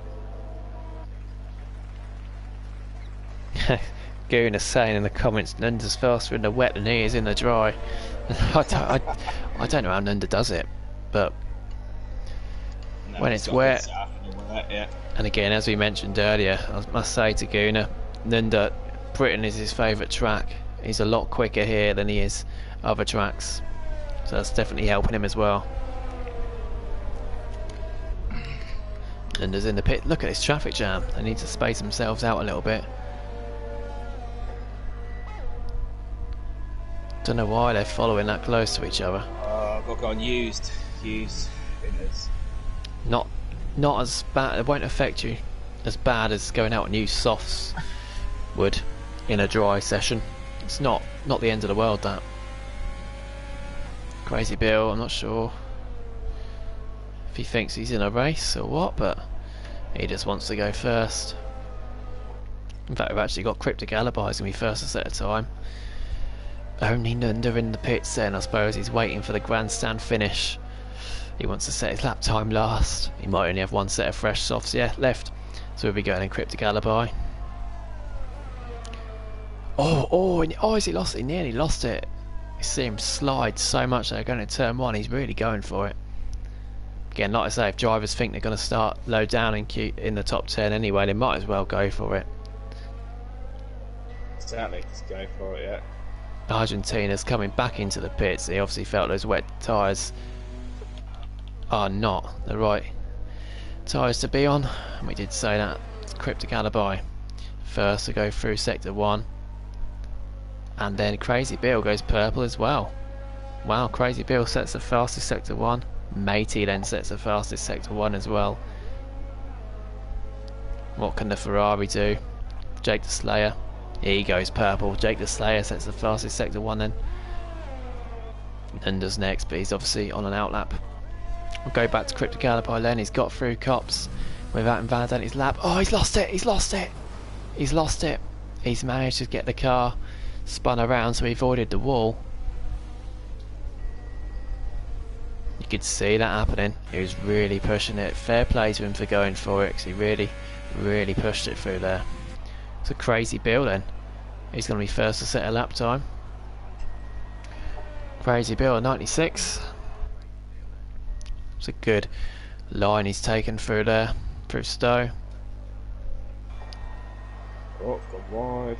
Goon is saying in the comments, Nunda's faster in the wet than he is in the dry. I don't know how Nunda does it, but
No,
when it's wet,
yeah.
and again, as we mentioned earlier, I must say to Guna, Nunda, Britain is his favourite track. He's a lot quicker here than he is other tracks, so that's definitely helping him as well. Nunda's in the pit. Look at this traffic jam. They need to space themselves out a little bit. Don't know why they're following that close to each other.
I've got to go on used spinners.
Not as bad. It won't affect you as bad as going out and use softs would in a dry session. It's not the end of the world, that. Crazy Bill, I'm not sure if he thinks he's in a race or what, but he just wants to go first. In fact, we've actually got Cryptic Alibi's going to be first a set of time. Only Nunda in the pits then, I suppose. He's waiting for the grandstand finish. He wants to set his lap time last. He might only have one set of fresh softs left. So we'll be going in Cryptic Alibi. Has he lost it? He nearly lost it. You see him slide so much they're going to turn one. He's really going for it. Again, like I say, if drivers think they're going to start low down in the top 10 anyway, they might as well go for it.
Exactly, just go for it, yeah.
Argentina's coming back into the pits. He obviously felt those wet tyres are not the right tyres to be on, and we did say that. It's Cryptic Alibi first to go through sector 1, and then Crazy Bill goes purple as well. Wow, Crazy Bill sets the fastest sector 1. Matey then sets the fastest sector 1 as well. What can the Ferrari do? Jake the Slayer, he goes purple. Jake the Slayer sets the fastest sector 1 then. Nunda's next, but he's obviously on an outlap. We'll go back to Cryptic Alibi then. He's got through cops without invalidating his lap. Oh, he's lost it! He's lost it! He's lost it! He's managed to get the car spun around, so he avoided the wall. You could see that happening. He was really pushing it. Fair play to him for going for it, because he really pushed it through there. It's a Crazy Bill then. He's going to be first to set a lap time. Crazy Bill 96. It's a good line he's taken through there, through Stowe.
Oh, gone wide.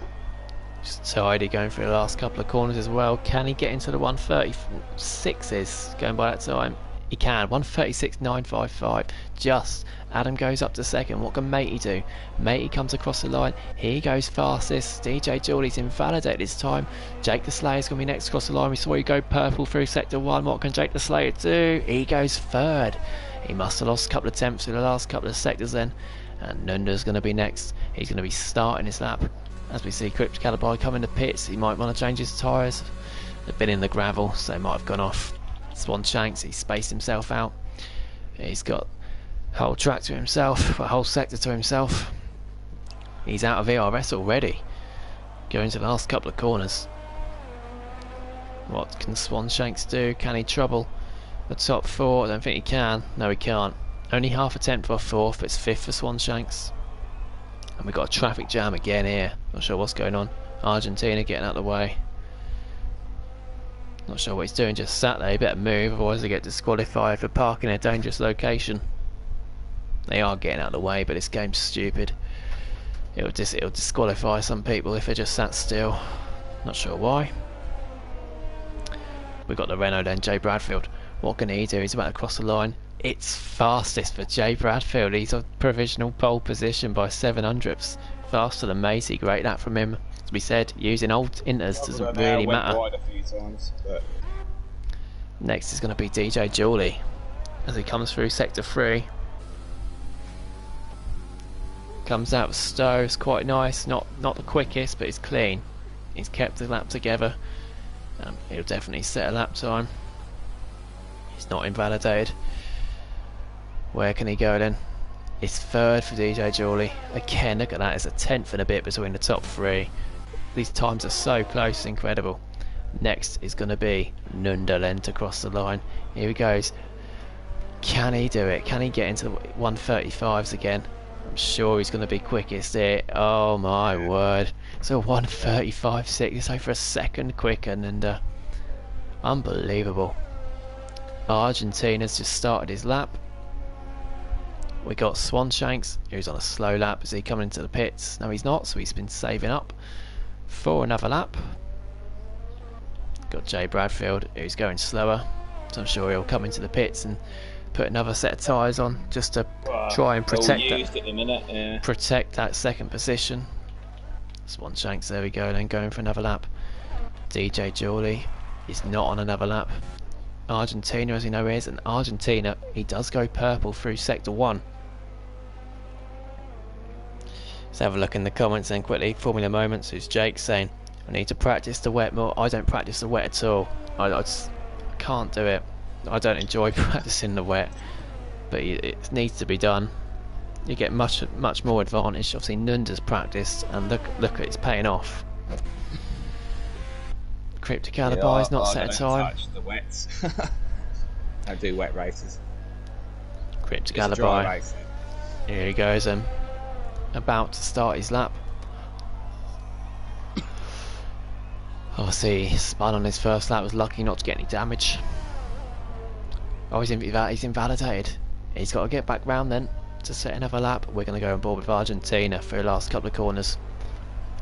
Just tidy going through the last couple of corners as well. Can he get into the 136s going by that time? He can. 136.955. Just. Adam goes up to second. What can Matey do? Matey comes across the line. He goes fastest. DJ Geordie's invalidated his time. Jake the Slayer's going to be next across the line. We saw you go purple through sector 1. What can Jake the Slayer do? He goes third. He must have lost a couple of tenths through the last couple of sectors then. And Nunda's going to be next. He's going to be starting his lap. As we see Cryptic Alibi come in the pits, he might want to change his tyres. They've been in the gravel, so they might have gone off. Swan Shanks, he's spaced himself out. He's got whole track to himself, a whole sector to himself. He's out of ERS already, going to the last couple of corners. What can Swan Shanks do? Can he trouble the top 4? I don't think he can. No, he can't. Only half a tenth off 4th, but it's 5th for Swan Shanks. And we've got a traffic jam again here. Not sure what's going on. Argentina getting out of the way. Not sure what he's doing, just sat there. He better move, otherwise they get disqualified for parking in a dangerous location. They are getting out of the way, but this game's stupid. It'll disqualify some people if they just sat still. Not sure why. We've got the Renault then, Jay Bradfield. What can he do? He's about to cross the line. It's fastest for Jay Bradfield. He's on provisional pole position by 700ths. Faster than Macy. Great that from him. As we said, using old inters doesn't really matter.
Wide a few times, but...
Next is going to be DJ Julie as he comes through sector 3. Comes out with Stowe. It's quite nice. Not the quickest, but it's clean. He's kept the lap together. He'll definitely set a lap time. He's not invalidated. Where can he go then? It's third for DJ Julie. Again, look at that. It's a tenth and a bit between the top 3. These times are so close, it's incredible. Next is going to be Nunda then to cross the line. Here he goes. Can he do it? Can he get into the 135s again? I'm sure he's going to be quickest here. Oh my word. So 135.6. It's over a second quicker, and unbelievable. Argentina's just started his lap. We got Swanshanks, who's on a slow lap. Is he coming into the pits? No, he's not, so he's been saving up for another lap. Got Jay Bradfield, who's going slower, so I'm sure he'll come into the pits and put another set of tyres on just to try and protect protect that second position. Swanshanks, there we go, then going for another lap. DJ Jawley is not on another lap. Argentina, as you know, is, and Argentina, he does go purple through sector 1. Let's have a look in the comments then quickly. Formula Moments, who's Jake, saying I need to practice the wet more. I don't practice the wet at all. I just can't do it. I don't enjoy practicing the wet, but it needs to be done. You get much more advantage. Obviously Nunda's practiced, and look at it's paying off. Cryptic Alibi's not set a time.
Touch the wets. I do wet races.
Cryptic Alibi. Here he goes, about to start his lap. Obviously, he spun on his first lap. Was lucky not to get any damage. Oh, he's invalidated. He's got to get back round then to set another lap. We're going to go on board with Argentina for the last couple of corners.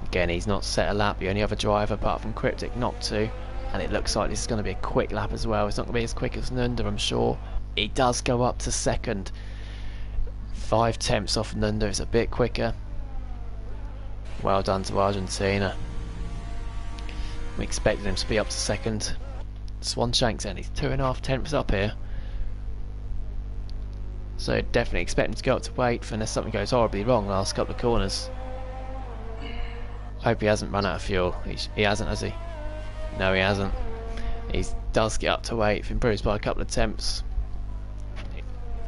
Again, he's not set a lap. The only other driver apart from Cryptic not to, and it looks like this is going to be a quick lap as well. It's not going to be as quick as Nunda, I'm sure. He does go up to second. 5 tenths off Nunda. It's a bit quicker. Well done to Argentina. We expected him to be up to second. Swanshanks then, he's 2.5 tenths up here. So definitely expect him to go up to 8th unless something goes horribly wrong last couple of corners. Hope he hasn't run out of fuel. He hasn't, has he? No, he hasn't. He does get up to 8th, improves by a couple of tenths.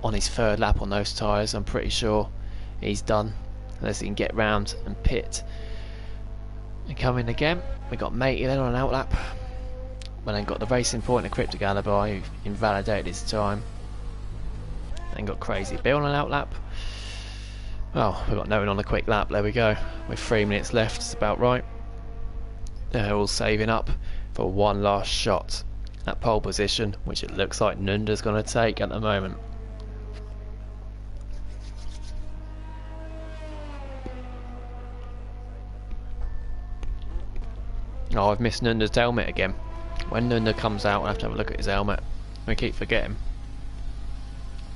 On his third lap on those tyres, I'm pretty sure he's done. Unless he can get round and pit. And come in again. We got Matey then on an outlap. Well, then got the racing point of Cryptic Alibi, who invalidated his time. Then got Crazy Bill on an outlap. Well, we've got no one on a quick lap, there we go. With 3 minutes left, it's about right. They're all saving up for one last shot at pole position, which it looks like Nunda's going to take at the moment. Oh, I've missed Nunda's helmet again. When Nunda comes out, I have to have a look at his helmet. We keep forgetting.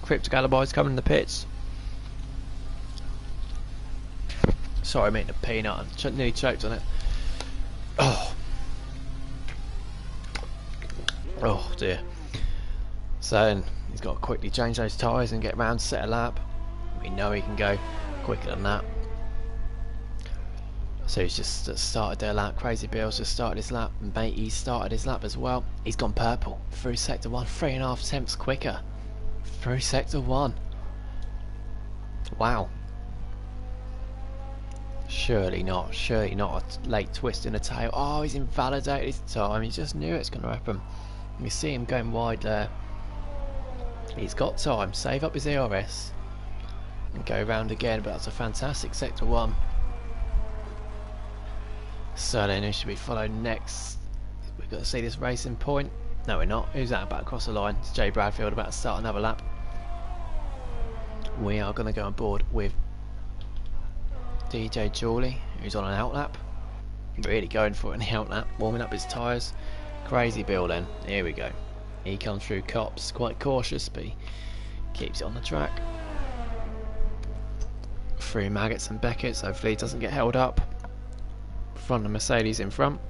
Cryptic Alibi's coming in the pits. Sorry, I'm eating a peanut. I nearly choked on it. Oh dear. So he's got to quickly change those tyres and get round to set a lap. We know he can go quicker than that. So he's just started their lap. Crazy Bill's just started his lap, and Matey's started his lap as well. He's gone purple through sector 1, 3.5 tenths quicker through sector 1. Wow. Surely not a late twist in the tail. Oh, he's invalidated his time. He just knew it's going to happen. You see him going wide there. He's got time. Save up his ERS and go round again, but that's a fantastic sector 1. So then who should we follow next? We've got to see this racing point. No, we're not. Who's that about across the line? It's Jay Bradfield about to start another lap. We are going to go on board with DJ Jawley, who's on an outlap. Really going for it in the outlap, warming up his tyres. Crazy Bill then. Here we go. He comes through cops, quite cautious, but he keeps it on the track. Through Maggots and Beckett's, hopefully he doesn't get held up. Front of Mercedes in front.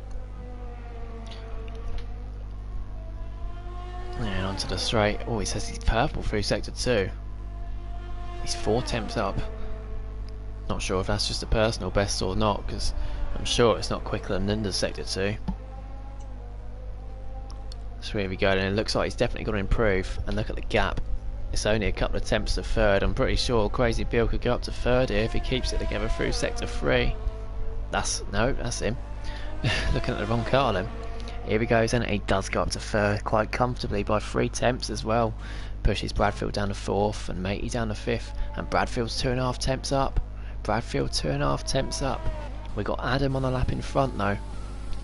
And onto the straight. Oh, he says he's purple through sector 2. He's 4 tenths up. Not sure if that's just a personal best or not, because I'm sure it's not quicker than Nunda's sector 2. So here we go, and it looks like he's definitely going to improve. And look at the gap. It's only a couple of tenths to third. I'm pretty sure Crazy Bill could go up to third here if he keeps it together through sector 3. That's him. Looking at the wrong car then. Here he goes, and he does go up to third quite comfortably by 3 tenths as well. Pushes Bradfield down to 4th and Matey down to 5th, and Bradfield's 2.5 tenths up. Bradfield 2.5 tenths up. We got Adam on the lap in front though.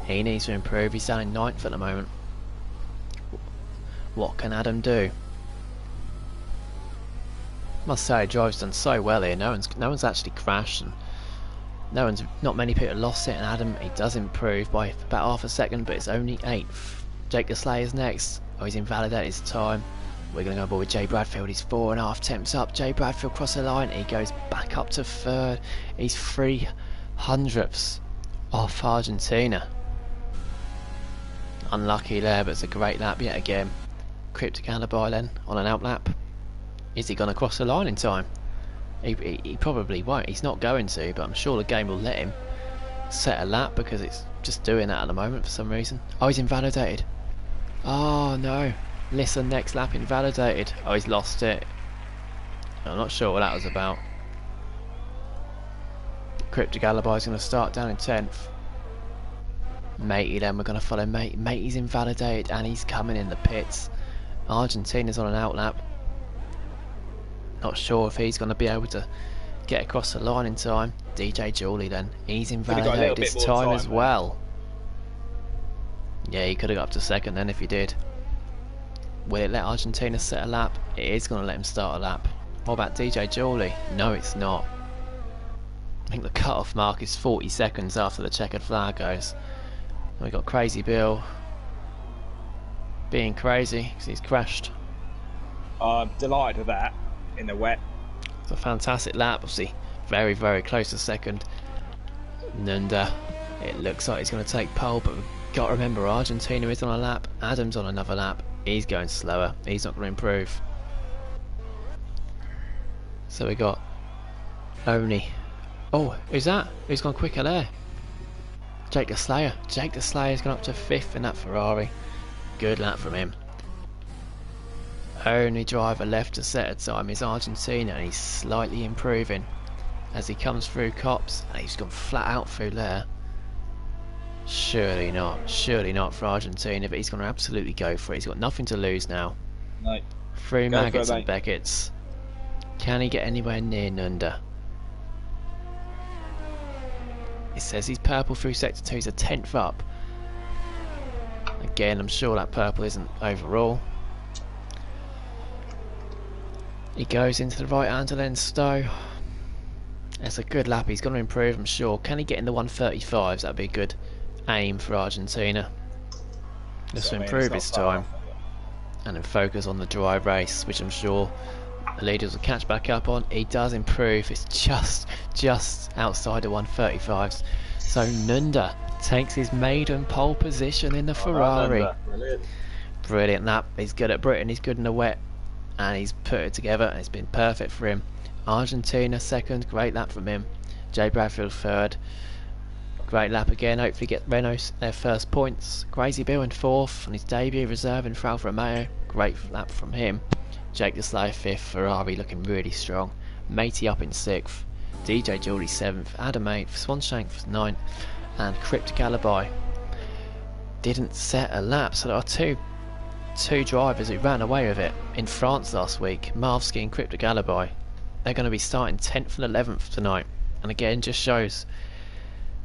He needs to improve. He's down in 9th at the moment. What can Adam do? Must say, drive's done so well here. No one's actually crashed, and not many people lost it. And Adam, he does improve by about half a second, but it's only 8th. Jake the Slayer's next. Oh, he's invalidated his time. We're going to go aboard with Jay Bradfield. He's 4.5 tenths up. Jay Bradfield cross the line. He goes back up to 3rd. He's 3/100ths off Argentina. Unlucky there, but it's a great lap yet again. Cryptic Alibi then on an out lap. Is he going to cross the line in time? He probably won't. He's not going to, but I'm sure the game will let him set a lap because it's just doing that at the moment for some reason. Oh, he's invalidated. Oh no. Listen, next lap invalidated. Oh, he's lost it. I'm not sure what that was about. Cryptic Alibi's going to start down in 10th. Matey then, we're going to follow Matey. Matey's invalidated and he's coming in the pits. Argentina's on an out lap. Not sure if he's going to be able to get across the line in time. DJ Julie then, he's invalidated his time as well. Yeah, he could have got up to 2nd then if he did. Will it let Argentina set a lap? It is going to let him start a lap. What about DJ Julie? No, it's not. I think the cut-off mark is 40 seconds after the checkered flag goes. And we got Crazy Bill being crazy because he's crashed.
I'm delighted with that in the wet.
It's a fantastic lap, obviously very, very close to 2nd. And it looks like he's going to take pole, but we've got to remember Argentina is on a lap, Adam's on another lap. He's going slower, he's not going to improve. So we got Oni. Oh, who's that? Who's gone quicker there? Jake the Slayer. Jake the Slayer's gone up to 5th in that Ferrari. Good lap from him. Only driver left to set a time is Argentina, and he's slightly improving as he comes through cops, and he's gone flat out through there. Surely not for Argentina, but he's going to absolutely go for it. He's got nothing to lose now.
No.
Through Maggots and Beckett's. Can he get anywhere near Nunda? It says he's purple through sector 2, he's a 10th up. Again, I'm sure that purple isn't overall. He goes into the right hand to then Stowe. That's a good lap, he's going to improve, I'm sure. Can he get in the 135s? That'd be a good aim for Argentina. Just to improve his time. And then focus on the dry race, which I'm sure the leaders will catch back up on. He does improve, it's just outside the 135s. So Nunda takes his maiden pole position in the Ferrari. Brilliant lap. He's good at Britain, he's good in the wet, and he's put it together, and it's been perfect for him. Argentina 2nd, great lap from him. Jay Bradfield 3rd, great lap again. Hopefully get Renault their first points. Crazy Bill in 4th on his debut, reserving for Alfa Romeo. Great lap from him. Jake the Slayer 5th, Ferrari looking really strong. Matey up in 6th, DJ Geordie 7th, Adam 8th, Swanshank 9th, and Cryptic Alibi didn't set a lap. So there are two drivers who ran away with it in France last week, Marvsky and Cryptic Alibi. They're going to be starting 10th and 11th tonight, and again just shows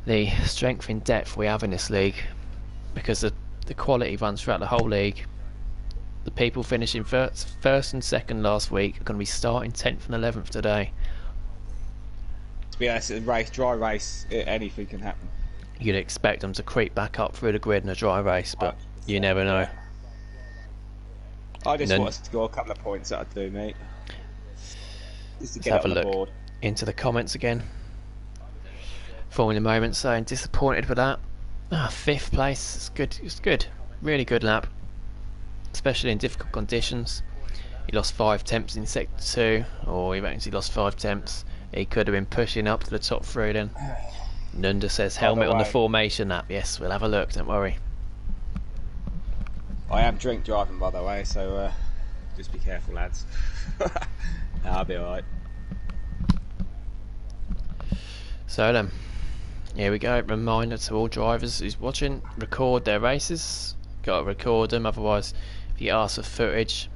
the strength in depth we have in this league, because the quality runs throughout the whole league. The people finishing first and 2nd last week are going to be starting 10th and 11th today.
To be honest, a dry race, anything can happen.
You'd expect them to creep back up through the grid in a dry race, but you never know.
I just want us to score a couple of points, that'd do, mate. Just to get
have
on
a
the
look
board.
into the comments again. Formula Moment saying disappointed with that. 5th place, it's good. It's good, really good lap, especially in difficult conditions. He lost 5 tenths in sector 2, or he reckons he lost 5 tenths. He could have been pushing up to the top 3 then. Nunda says helmet on the formation lap. Yes, we'll have a look, don't worry.
I am drink driving, by the way, so just be careful, lads. I'll be alright.
So then, Here we go. Reminder to all drivers who's watching: record their races. Got to record them, otherwise, if you ask for footage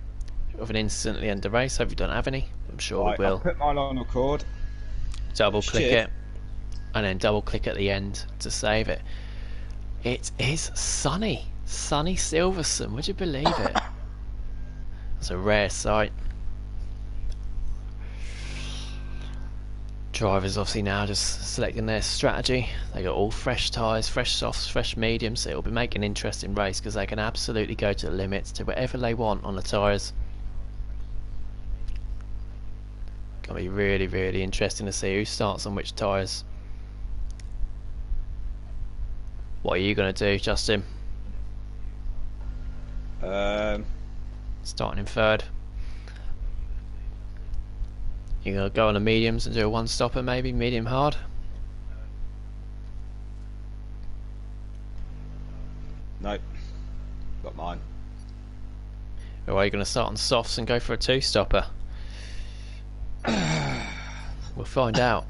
of an incident at the end of the race, hope you don't have any. I'm sure
Right,
we will.
I'll put mine on record.
Double click it, and then double click at the end to save it. It is sunny Silverstone. Would you believe it? It's a rare sight. Drivers obviously now just selecting their strategy. They got all fresh tyres, fresh softs, fresh mediums, so it'll be making an interesting race because they can absolutely go to the limits, to whatever they want on the tyres. Gonna be really, really interesting to see who starts on which tyres. What are you gonna do, Justin? Starting in third. You're going to go on the mediums and do a one-stopper, maybe medium hard?
Nope. Got mine.
Or are you going to start on softs and go for a two-stopper? We'll find out.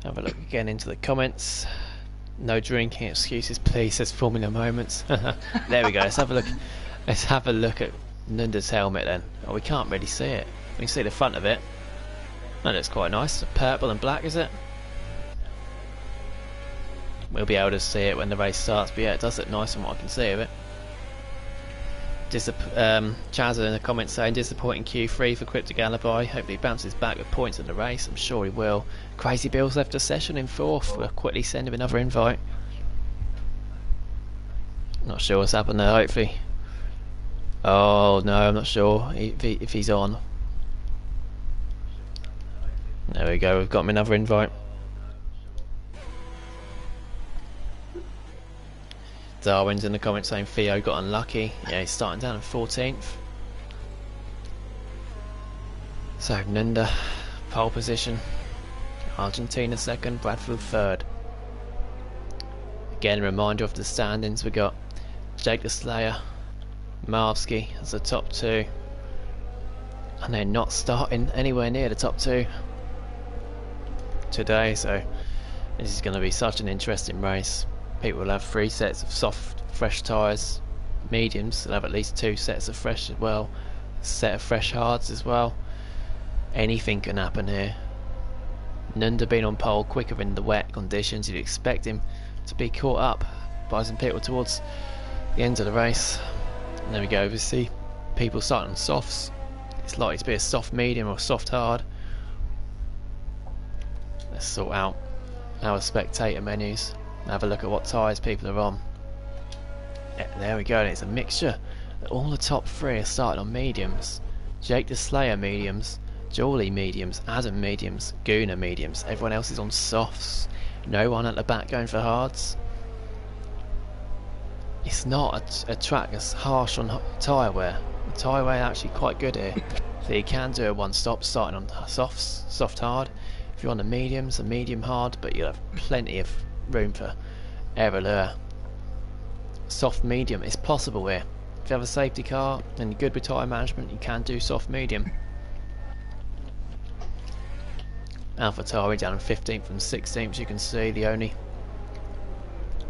Have a look again into the comments. No drinking excuses, please, says Formula Moments. There we go. Let's have a look. Let's have a look at Nunda's helmet then. Oh, we can't really see it. We can see the front of it. That looks quite nice. Purple and black, is it? We'll be able to see it when the race starts, but yeah, it does look nice from what I can see of it. Chaz in the comments saying disappointing Q3 for Cryptic Alibi. Hopefully he bounces back with points in the race. I'm sure he will. Crazy Bill's left a session in fourth. We'll quickly send him another invite. Not sure what's happened there, hopefully. Oh no, I'm not sure if he's on. There we go, we've got him another invite. Darwin's in the comments saying Theo got unlucky. Yeah, he's starting down in 14th. So Nunda, pole position. Argentina second, Bradfield third. Again, a reminder of the standings. We got Jake the Slayer, Marvsky as the top two, and they're not starting anywhere near the top two today, so this is going to be such an interesting race. People will have 3 sets of soft fresh tyres, mediums, they'll have at least 2 sets of fresh as well, a set of fresh hards as well. Anything can happen here. Nunda being on pole quicker in the wet conditions, you'd expect him to be caught up by some people towards the end of the race. And there we go, we see people starting on softs. It's likely to be a soft medium or a soft hard. Let's sort out our spectator menus and have a look at what tyres people are on. Yeah, there we go, and it's a mixture. All the top 3 are starting on mediums. Jake the Slayer mediums, Jolly mediums, Adam mediums, Guna mediums. Everyone else is on softs. No one at the back going for hards. It's not a track that's harsh on tyre wear. The tyre wear is actually quite good here. So you can do a one stop starting on softs, soft hard. If you're on the mediums, a medium hard, but you'll have plenty of room for error there. Soft medium is possible here. If you have a safety car and you're good with tyre management, you can do soft medium. AlphaTauri down in 15th and 16th, you can see the only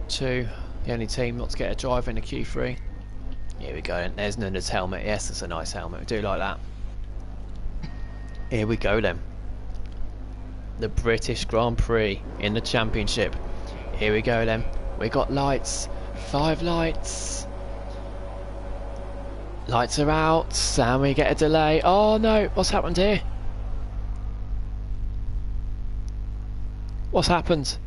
team not to get a driver in the Q3. Here we go, and there's Nunda's helmet. Yes, it's a nice helmet, we do like that. Here we go then. The British Grand Prix in the Championship. Here we go then. We got lights. 5 lights. Lights are out, and we get a delay. Oh no, what's happened here? What's happened?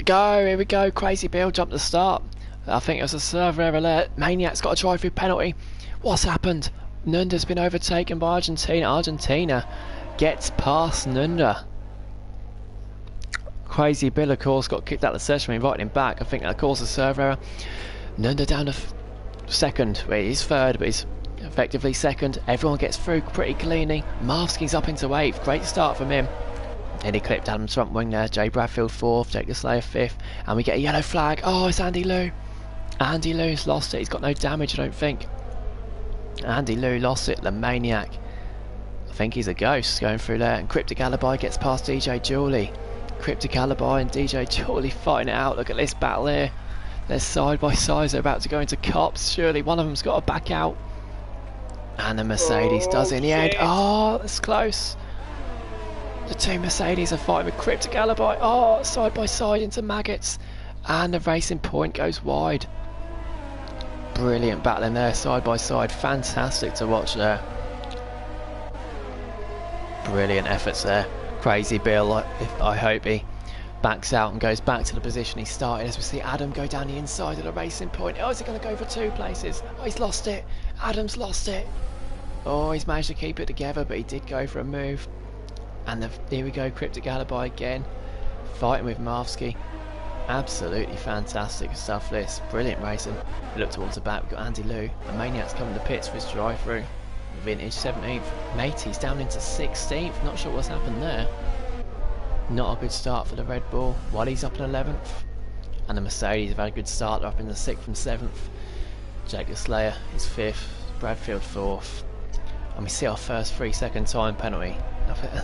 Go, here we go. Crazy Bill jumped the start. I think it was a server error alert. Maniac's got a drive-through penalty. What's happened? Nunda's been overtaken by Argentina. Argentina gets past Nunda. Crazy Bill, of course, got kicked out of the session. We invited him back. I think that caused a server error. Nunda down to second. Well, he's third, but he's effectively second. Everyone gets through pretty cleanly. Marvsky's up into 8th. Great start from him. And he clipped Adam's front wing there. Jay Bradfield 4th, Jake the Slayer 5th, and we get a yellow flag. Oh, it's Andy Lou. Andy Lou's lost it. He's got no damage, I don't think. Andy Lou lost it. The Maniac I think he's a ghost going through there, and Cryptic Alibi gets past DJ Julie. Cryptic Alibi and DJ Julie fighting it out. Look at this battle here. They're side by side. They're about to go into cops. Surely one of them's got to back out. And the Mercedes does in the end. Oh, that's close. The two Mercedes are fighting with Cryptic Alibi. Oh, side by side into maggots. And the Racing Point goes wide. Brilliant battling there, side by side. Fantastic to watch there. Brilliant efforts there. Crazy Bill, I hope he backs out and goes back to the position he started, as we see Adam go down the inside of the Racing Point. Oh, is he going to go for 2 places? Oh, he's lost it. Adam's lost it. Oh, he's managed to keep it together, but he did go for a move. And here we go, Cryptic Alibi again, fighting with Marvsky. Absolutely fantastic stuff this. Brilliant racing. We look towards the back, we've got Andy Lou. The Maniac's coming to pits for his drive-through. Vintage 17th. Matey's down into 16th. Not sure what's happened there. Not a good start for the Red Bull. Wally's up in 11th. And the Mercedes have had a good start. They're up in the 6th and 7th. Jake the Slayer is 5th. Bradfield 4th. And we see our first 3-second time penalty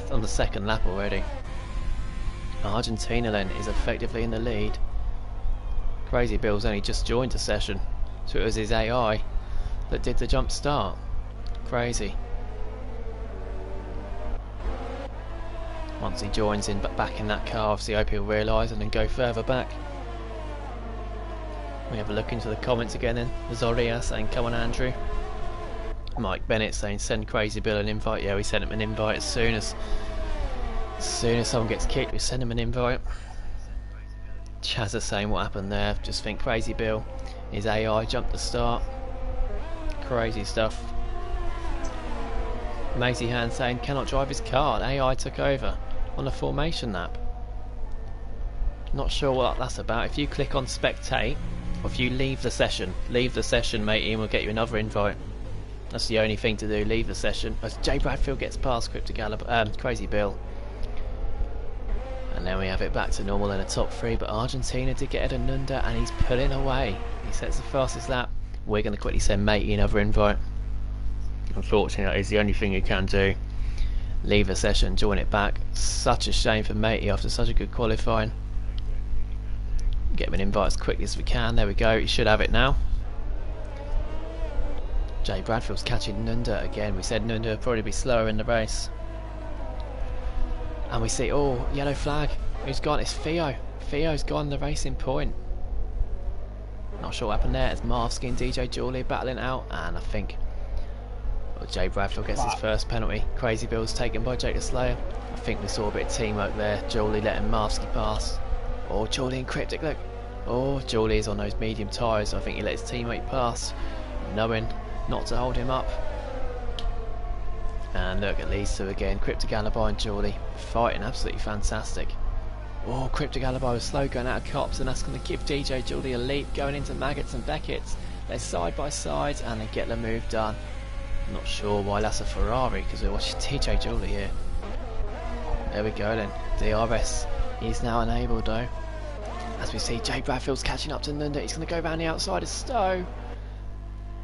on the second lap already. Argentina then is effectively in the lead. Crazy Bill's only just joined the session, so it was his AI that did the jump start. Crazy. Once he joins in but back in that car, obviously I hope he'll realise and then go further back. We have a look into the comments again then. Zoria saying come on Andrew. Mike Bennett saying send Crazy Bill an invite. Yeah, we sent him an invite as soon as someone gets kicked, we send him an invite. Chaz is saying what happened there. Just think Crazy Bill, his AI jumped the start. Crazy stuff. Maisie Hand saying cannot drive his car. AI took over on the formation lap. Not sure what that's about. If you click on spectate, or if you leave the session, matey, and we'll get you another invite. That's the only thing to do. Leave the session. As Jay Bradfield gets past Crazy Bill. And then we have it back to normal in the top 3, but Argentina did get Ed Nunda and he's pulling away. He sets the fastest lap. We're going to quickly send Matey another invite. Unfortunately, that is the only thing you can do. Leave the session, join it back. Such a shame for Matey after such a good qualifying. Get him an invite as quickly as we can. There we go, he should have it now. Jay Bradfield's catching Nunda again. We said Nunda would probably be slower in the race. And we see, oh, yellow flag. Who's gone? It's Theo. Theo's gone the Racing Point. Not sure what happened there. It's Marvsky and DJ Julie battling out. And I think Jay Bradfield gets his first penalty. Crazy Bill's taken by Jake the Slayer. I think we saw a bit of teamwork there. Julie letting Marvsky pass. Oh, Julie and Cryptic, look. Oh, Julie's on those medium tyres. I think he let his teammate pass, knowing not to hold him up. And look at these two again. Cryptic Alibi and Julie fighting absolutely fantastic. Oh, Cryptic Alibi was slow going out of cops, and that's going to give DJ Julie a lead going into Maggots and Beckett's. They're side by side and they get the move done. Not sure why that's a Ferrari, because we're watching DJ Julie here. There we go then. DRS is now enabled though. As we see Jay Bradfield's catching up to Nunda. He's going to go around the outside of Stowe.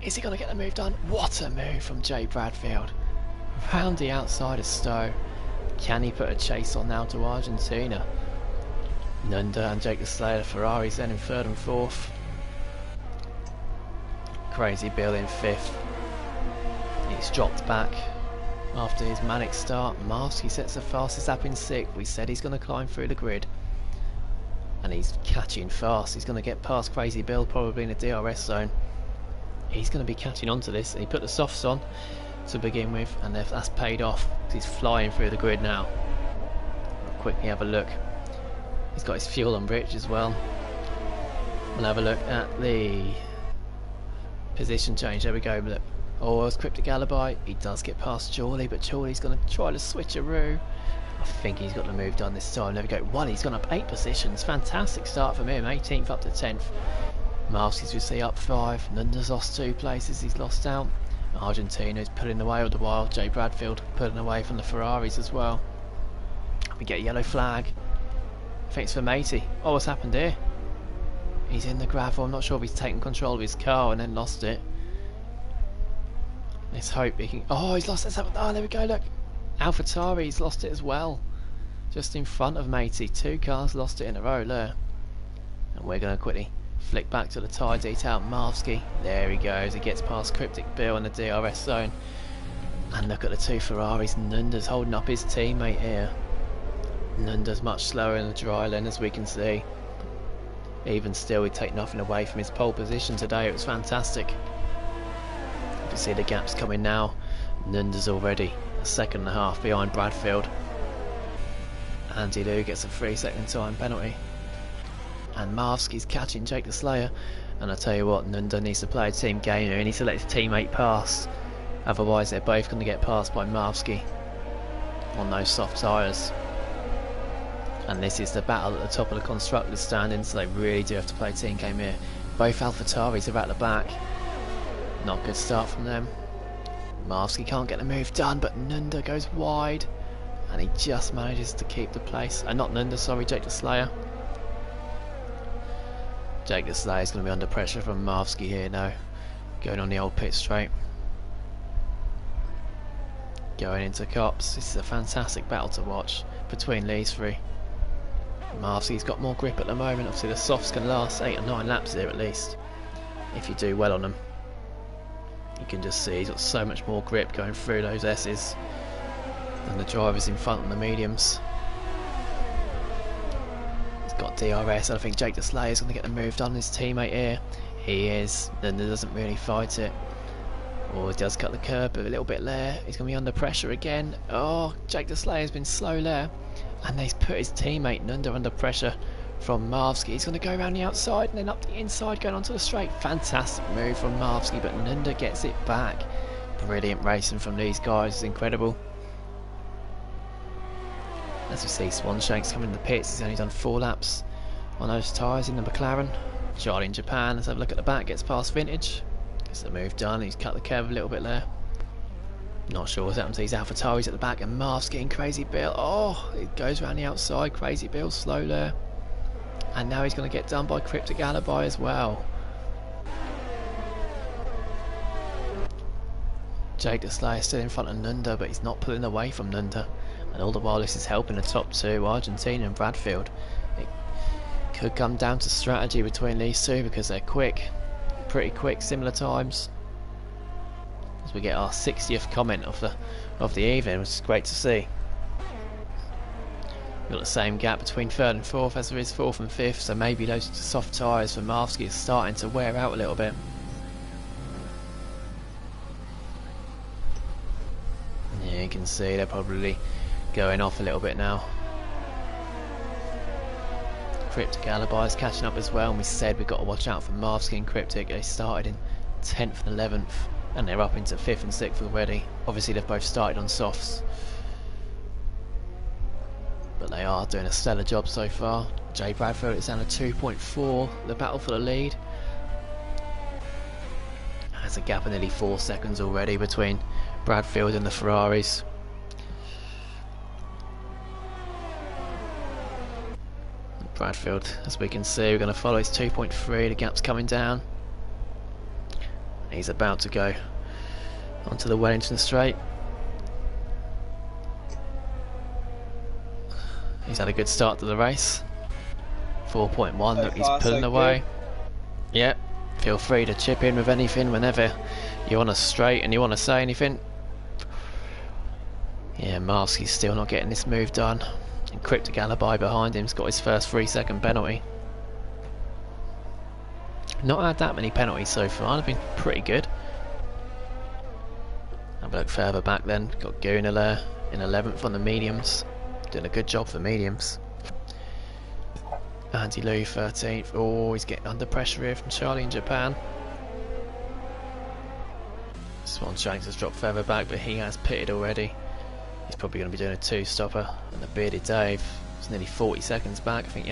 Is he going to get the move done? What a move from Jay Bradfield. Round the outside of Stowe. Can he put a chase on now to Argentina? Nunda and Jake the Slayer, Ferraris then in 3rd and 4th. Crazy Bill in 5th. He's dropped back after his manic start. Marvsky sets the fastest lap in 6th. We said he's going to climb through the grid. And he's catching fast. He's going to get past Crazy Bill probably in the DRS zone. He's going to be catching on to this. And he put the softs on to begin with, and that's paid off. He's flying through the grid now. We'll quickly have a look. He's got his fuel on rich as well. We'll have a look at the position change. There we go. Look. Oh, it's Cryptic Alibi. He does get past Julie, but Julie's going to try to switcheroo. I think he's got the move done this time. There we go. One, he's gone up 8 positions. Fantastic start from him. 18th up to 10th. Marvsky's we see up 5. Nunda's lost 2 places. He's lost out. Argentina's pulling away all the while. Jay Bradfield pulling away from the Ferraris as well. We get a yellow flag. I think it's for Matey. Oh, what's happened here? He's in the gravel. I'm not sure if he's taken control of his car and then lost it. Let's hope he can... Oh, he's lost it. Oh, there we go, look. AlphaTauri's lost it as well. Just in front of Matey. 2 cars lost it in a row there. And we're going to quickly flick back to the tyre detail. Marski, there he goes. He gets past Cryptic Bill in the DRS zone. And look at the 2 Ferraris. Nunda's holding up his teammate here. Nunda's much slower in the dry lane, as we can see. Even still, he'd take nothing away from his pole position today. It was fantastic. You can see the gaps coming now. Nunda's already a second and a half behind Bradfield. Andy Lou gets a 3-second time penalty. And Marski's catching Jake the Slayer. And I tell you what, Nunda needs to play a team game here. He needs to let his teammate pass. Otherwise, they're both going to get passed by Marski on those soft tyres. And this is the battle at the top of the constructors standings, so they really do have to play a team game here. Both AlphaTauris are at the back. Not a good start from them. Marski can't get the move done, but Nunda goes wide. And he just manages to keep the place. Not Nunda, sorry, Jake the Slayer. Jake the Slayer is going to be under pressure from Marski here now. Going on the old pit straight. Going into Cops. This is a fantastic battle to watch between these 3. Marski's got more grip at the moment. Obviously the softs can last 8 or 9 laps here at least, if you do well on them. You can just see he's got so much more grip going through those S's than the drivers in front on the mediums. He's got DRS, and I think Jake the Slayer is going to get the move done on his teammate here. He is, and he doesn't really fight it. Or he does cut the curb a little bit there. He's going to be under pressure again. Oh, Jake the Slayer has been slow there. And he's put his teammate Nunda under pressure from Marski. He's going to go around the outside and then up the inside going onto the straight. Fantastic move from Marski, but Nunda gets it back. Brilliant racing from these guys. It's incredible. As we see, Swanshank's coming in the pits. He's only done 4 laps on those tyres in the McLaren. Charlie in Japan, let's have a look at the back. Gets past Vintage. Gets the move done. He's cut the curve a little bit there. Not sure what's happened to these AlphaTauris at the back, and Marski and Crazy Bill. Oh, it goes around the outside. Crazy Bill slow there. And now he's going to get done by Cryptic Alibi as well. Jake the Slayer still in front of Nunda, but he's not pulling away from Nunda. And all the while this is helping the top 2, Argentina and Bradfield. It could come down to strategy between these 2 because they're quick. Pretty quick, similar times. As we get our 60th comment of the evening, which is great to see. We've got the same gap between 3rd and 4th as there is 4th and 5th, so maybe those soft tyres for Marski are starting to wear out a little bit. Yeah, you can see they're probably going off a little bit now. Cryptic Alibi is catching up as well, and we said we've got to watch out for Marski and Cryptic. They started in 10th and 11th. And they're up into 5th and 6th already. Obviously they've both started on softs. But they are doing a stellar job so far. Jay Bradfield is down to 2.4. The battle for the lead. There's a gap of nearly 4 seconds already between Bradfield and the Ferraris. Bradfield, as we can see, we're going to follow his 2.3. The gap's coming down. He's about to go onto the Wellington straight. He's had a good start to the race. 4.1, look, he's pulling away. Yep, feel free to chip in with anything whenever you're on a straight and you want to say anything. Yeah, Marski's still not getting this move done. And Cryptic Alibi behind him's got his first 3-second penalty. Not had that many penalties so far, they've been pretty good. Have a look further back then, got Gunnar there in 11th on the mediums. Doing a good job for mediums. Andy Lou 13th. Oh, he's getting under pressure here from Charlie in Japan. Swanshanks has dropped further back, but he has pitted already. He's probably going to be doing a 2-stopper. And the Bearded Dave is nearly 40 seconds back. I think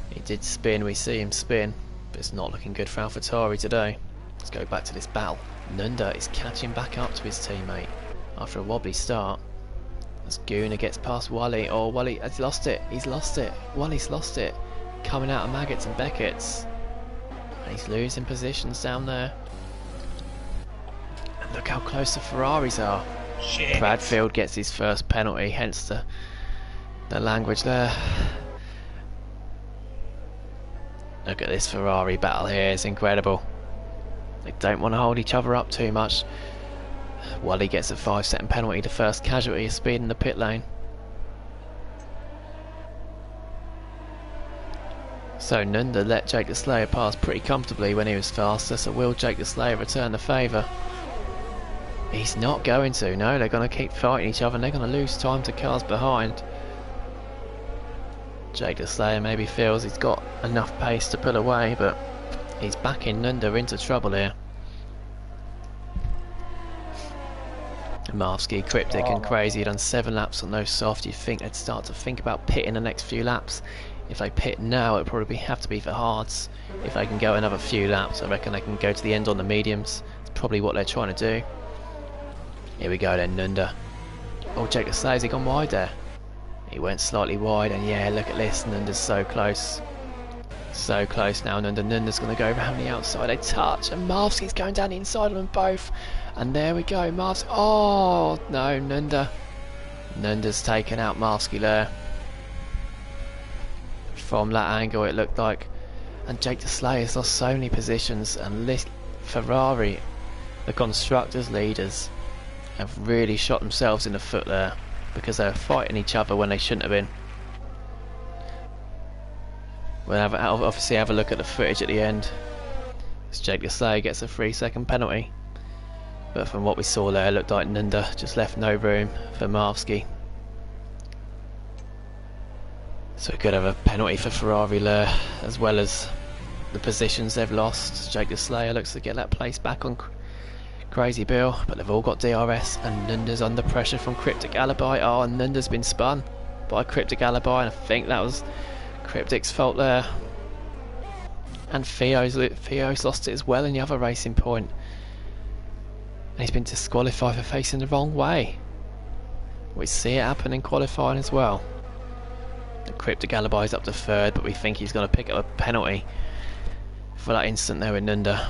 he did spin, we see him spin, but it's not looking good for AlphaTauri today. Let's go back to this battle. Nunda is catching back up to his teammate after a wobbly start. As Gunnar gets past Wally. Oh, Wally has lost it. He's lost it. Wally's lost it. Coming out of Maggots and Beckett's. And he's losing positions down there. And look how close the Ferraris are.
Shit.
Bradfield gets his first penalty, hence the language there. Look at this Ferrari battle here, it's incredible. They don't want to hold each other up too much. Wally gets a 5-second penalty, the first casualty of speed in the pit lane. So Nunda let Jake the Slayer pass pretty comfortably when he was faster, so will Jake the Slayer return the favour? He's not going to, no, they're going to keep fighting each other and they're going to lose time to cars behind. Jake the Slayer maybe feels he's got enough pace to pull away, but he's backing Nunda into trouble here. Marvsky, Cryptic and Crazy done 7 laps on those soft. You'd think they'd start to think about pitting the next few laps. If they pit now, it'd probably have to be for hards. If they can go another few laps, I reckon they can go to the end on the mediums. It's probably what they're trying to do. Here we go then, Nunda. Oh, Jake the Slayer's he gone wide there. He went slightly wide, and yeah, look at this, Nunda's so close. So close now, Nunda's going to go around the outside, they touch, and Marvsky's going down the inside of them both. And there we go, oh no, Nunda's taken out Marvsky there. From that angle it looked like. And Jake the Slayer's lost so many positions, and Ferrari, the constructors leaders, have really shot themselves in the foot there, because they were fighting each other when they shouldn't have been. We'll obviously have a look at the footage at the end, as Jake the Slayer gets a 3-second penalty. But from what we saw there, it looked like Nunda just left no room for Marvsky. So we could have a penalty for Ferrari there, as well as the positions they've lost. Jake the Slayer looks to get that place back on Crazy Bill, but they've all got DRS, and Nunda's under pressure from Cryptic Alibi. Oh, and Nunda's been spun by Cryptic Alibi, and I think that was Cryptic's fault there. And Theo's lost it as well in the other racing point. And he's been disqualified for facing the wrong way. We see it happen in qualifying as well. The Cryptic Alibi's up to 3rd, but we think he's going to pick up a penalty for that instant there with Nunda.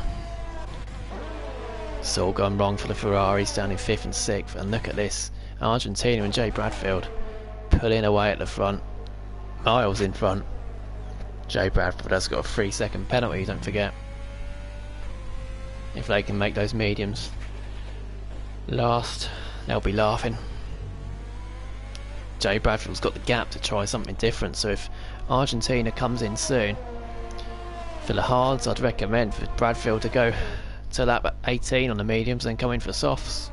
It's all gone wrong for the Ferraris down in 5th and 6th, and look at this, Argentina and Jay Bradfield pulling away at the front, miles in front. Jay Bradford has got a 3-second penalty, don't forget, if they can make those mediums last. They'll be laughing. Jay Bradfield's got the gap to try something different, so if Argentina comes in soon, for the hards I'd recommend for Bradfield to go to lap 18 on the mediums, then come in for softs.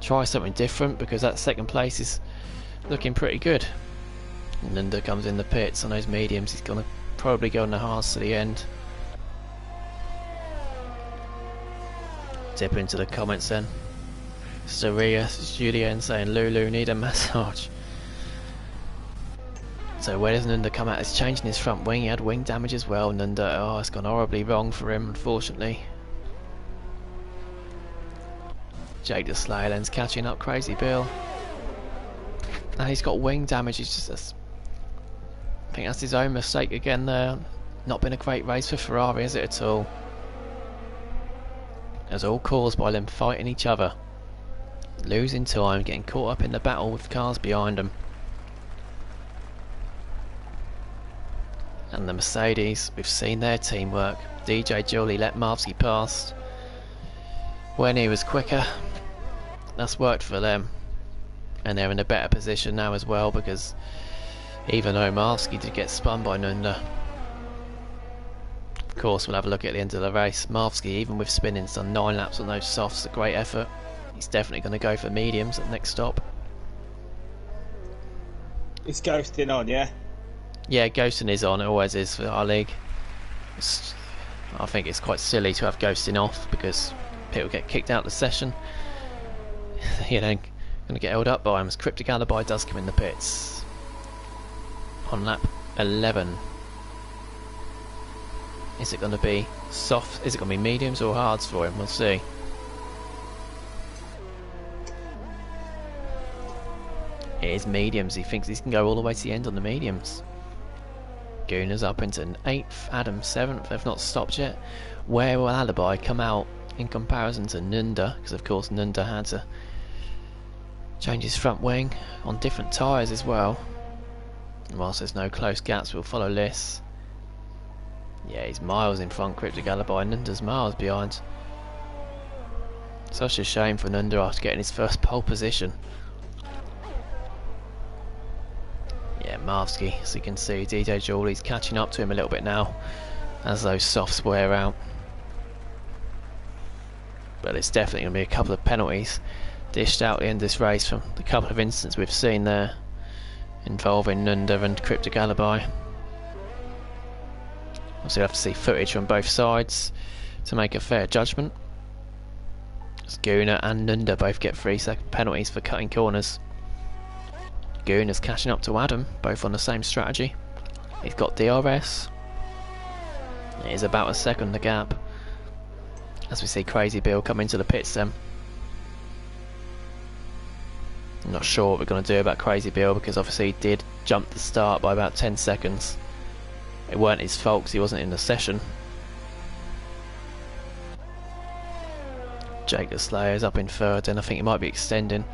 Try something different, because that 2nd place is looking pretty good. And Nunda comes in the pits on those mediums, he's going to probably go on the hards to the end. Dip into the comments then. Saria Julien saying Lulu need a massage. So where does Nunda come out? He's changing his front wing, he had wing damage as well. Nunda, oh, it's gone horribly wrong for him, unfortunately. Jake the Slayer then's catching up Crazy Bill. And he's got wing damage, he's just... I think that's his own mistake again there. Not been a great race for Ferrari, is it at all? It's all caused by them fighting each other. Losing time, getting caught up in the battle with cars behind them. And the Mercedes, we've seen their teamwork. DJ Julie let Marvsky pass when he was quicker. That's worked for them. And they're in a better position now as well, because even though Marvsky did get spun by Nunda, of course we'll have a look at the end of the race. Marvsky, even with spinning, done 9 laps on those softs, a great effort. He's definitely going to go for mediums at the next stop.
It's ghosting on, yeah?
Yeah, ghosting is on, it always is for our league. I think it's quite silly to have ghosting off, because people get kicked out of the session. You know, going to get held up by him. As Cryptic Alibi does come in the pits on lap 11. Is it going to be soft? Is it going to be mediums or hards for him? We'll see. It is mediums. He thinks he can go all the way to the end on the mediums. Gooner's up into 8th, Adam 7th. They've not stopped yet. Where will Alibi come out in comparison to Nunda? Because of course Nunda had to Changes front wing on different tyres as well. And whilst there's no close gaps, we'll follow Liss. Yeah, he's miles in front, Cryptic Alibi. Nunda's miles behind. Such a shame for Nunda after getting his first pole position. Yeah, Marvsky, as you can see, DJ Jawley's catching up to him a little bit now as those softs wear out. But it's definitely going to be a couple of penalties dished out at the end of this race from the couple of incidents we've seen there involving Nunda and Cryptic Alibi. Obviously we'll have to see footage from both sides to make a fair judgment. As Gunnar and Nunda both get 3-second penalties for cutting corners. Gunnar's catching up to Adam, both on the same strategy. He's got DRS. It is about a second the gap. As we see Crazy Bill come into the pits then. I'm not sure what we're going to do about Crazy Bill because obviously he did jump the start by about 10 seconds. It weren't his fault because he wasn't in the session. Jake the Slayer's up in third and I think he might be extending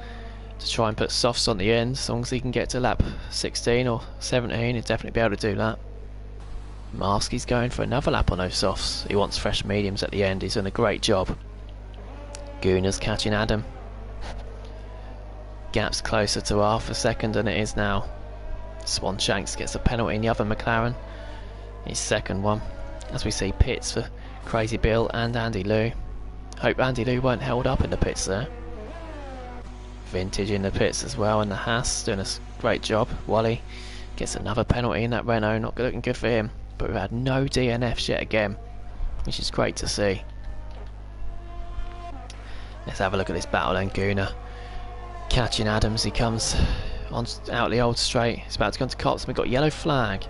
to try and put softs on the end. As long as he can get to lap 16 or 17, he'll definitely be able to do that. Marsky's going for another lap on those softs. He wants fresh mediums at the end. He's done a great job. Gunnar's catching Adam. Gap's closer to half a second than it is now. Swan Shanks gets a penalty in the other McLaren. His second one. As we see pits for Crazy Bill and Andy Lou. Hope Andy Lou weren't held up in the pits there. Vintage in the pits as well, and the Haas doing a great job. Wally gets another penalty in that Renault, not looking good for him. But we've had no DNFs yet again, which is great to see. Let's have a look at this battle then. Gunnar catching Adams, he comes on out the old straight. He's about to go into cops, and we've got yellow flag.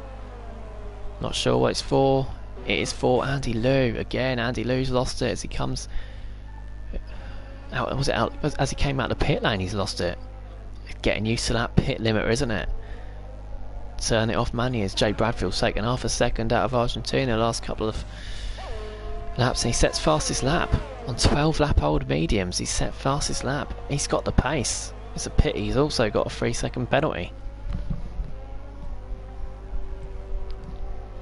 Not sure what it's for. It is for Andy Lou. Again, Andy Lou's lost it as he comes out. Was it out as he came out of the pit lane? He's lost it. Getting used to that pit limiter, isn't it? Turn it off manually as Jay Bradfield's taken half a second out of Argentina the last couple of laps, and he sets fastest lap on 12 lap old mediums. He's set fastest lap. He's got the pace. It's a pity he's also got a 3-second penalty.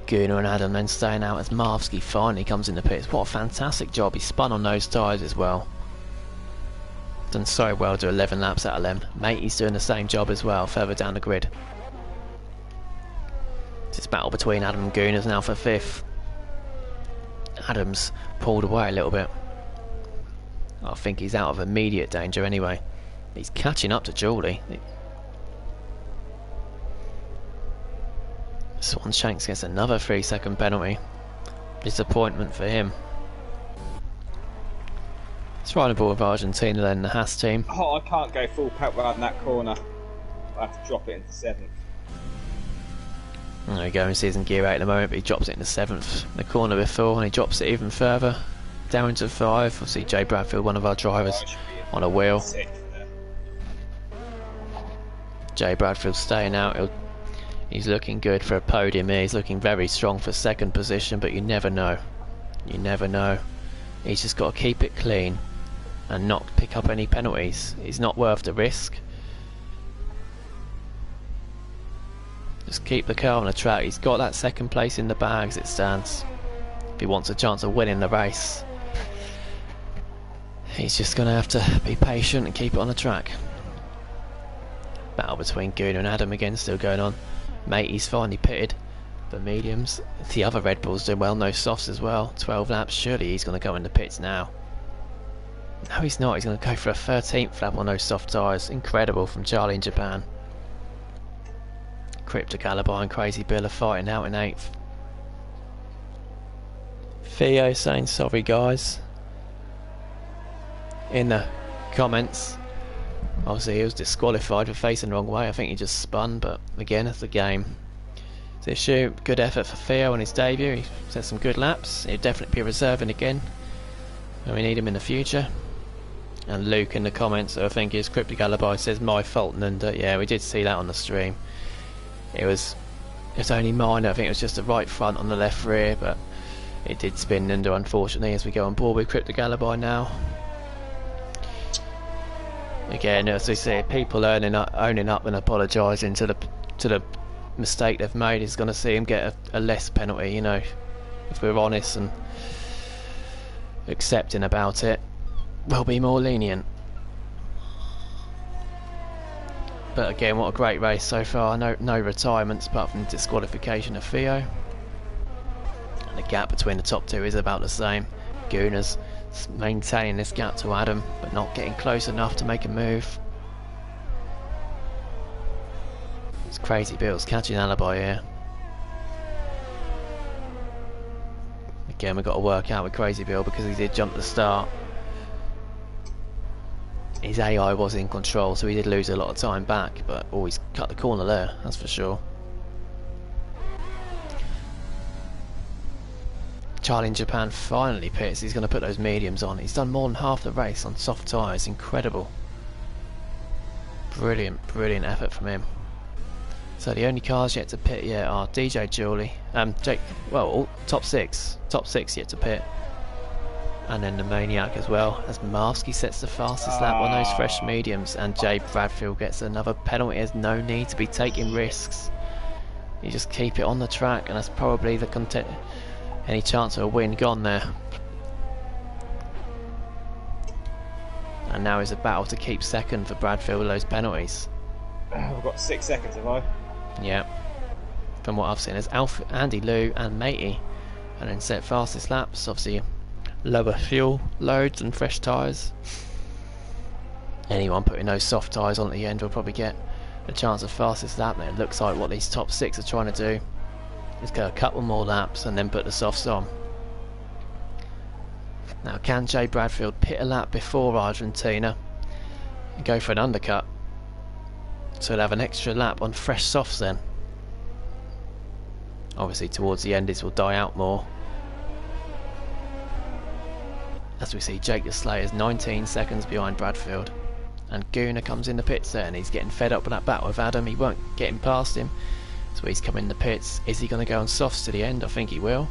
Gunnar and Adam then staying out as Marvsky finally comes in the pits. What a fantastic job. He spun on those tyres as well. Done so well to 11 laps out of them. Matey's doing the same job as well further down the grid. This battle between Adam and Gunnar's now for 5th. Adams pulled away a little bit. I think he's out of immediate danger anyway. He's catching up to Jawley. Swan Shanks gets another 3-second penalty. Disappointment for him. It's right aboard with Argentina then, the Haas team.
Oh, I can't go full pelt round that corner. I have to drop it into 7th.
There we go in season gear 8 at the moment, but he drops it into 7th. The corner before, and he drops it even further down into 5. We'll see Jay Bradfield, one of our drivers, on a wheel. Jay Bradfield staying out. He's looking good for a podium here. He's looking very strong for 2nd position, but you never know. You never know. He's just got to keep it clean and not pick up any penalties. He's not worth the risk. Just keep the car on the track. He's got that 2nd place in the bag as it stands. If he wants a chance of winning the race, he's just going to have to be patient and keep it on the track. Battle between Gunnar and Adam again still going on. Matey's finally pitted for mediums. The other Red Bull's doing well, no softs as well. 12 laps, surely he's going to go in the pits now. No, he's not. He's going to go for a 13th lap on those soft tyres. Incredible from Charlie in Japan. Cryptic Alibi and Crazy Bill are fighting out in 8th. Theo saying sorry guys in the comments. Obviously he was disqualified for facing the wrong way. I think he just spun, but again it's the game. It's issue. Good effort for Theo on his debut. He set some good laps. He'll definitely be reserving again when we need him in the future. And Luke in the comments, I think his Cryptic Alibi says my fault Nunda. Yeah, we did see that on the stream. It was only minor. I think it was just the right front on the left rear, but it did spin Nunda unfortunately as we go on board with Cryptic Alibi now. Again, as we see, people owning up and apologising to the mistake they've made is going to see him get a less penalty. You know, if we're honest and accepting about it, we'll be more lenient. But again, what a great race so far. No retirements apart from the disqualification of Theo. And the gap between the top two is about the same. Gooner's maintaining this gap to Adam, but not getting close enough to make a move. It's Crazy Bill's catching Alibi here. Again, we've got to work out with Crazy Bill because he did jump the start. His AI was in control, so he did lose a lot of time back, but always cut the corner there, that's for sure. Charlie in Japan finally pits. He's going to put those mediums on. He's done more than half the race on soft tyres. Incredible. Brilliant effort from him. So the only cars yet to pit yet are DJ Julie, top six yet to pit, and then the Maniac as well, as Marsky sets the fastest lap on those fresh mediums, and Jay Bradfield gets another penalty. There's no need to be taking risks. You just keep it on the track, and that's probably the any chance of a win gone there. And now is a battle to keep second for Bradfield with those penalties.
I've got 6 seconds, have I?
Yeah. From what I've seen, there's Andy Lou and Matey, and then set fastest laps. Obviously, lower fuel loads and fresh tyres. Anyone putting those soft tyres on at the end will probably get a chance of fastest lap. And it looks like what these top six are trying to do is go a couple more laps and then put the softs on. Now, can Jay Bradfield pit a lap before Argentina and go for an undercut? So he'll have an extra lap on fresh softs then. Obviously towards the end this will die out more. As we see, Jake the Slayer's 19 seconds behind Bradfield. And Gooner comes in the pits there, and he's getting fed up with that battle with Adam. He won't get him past him. So he's coming in the pits. Is he going to go on softs to the end? I think he will.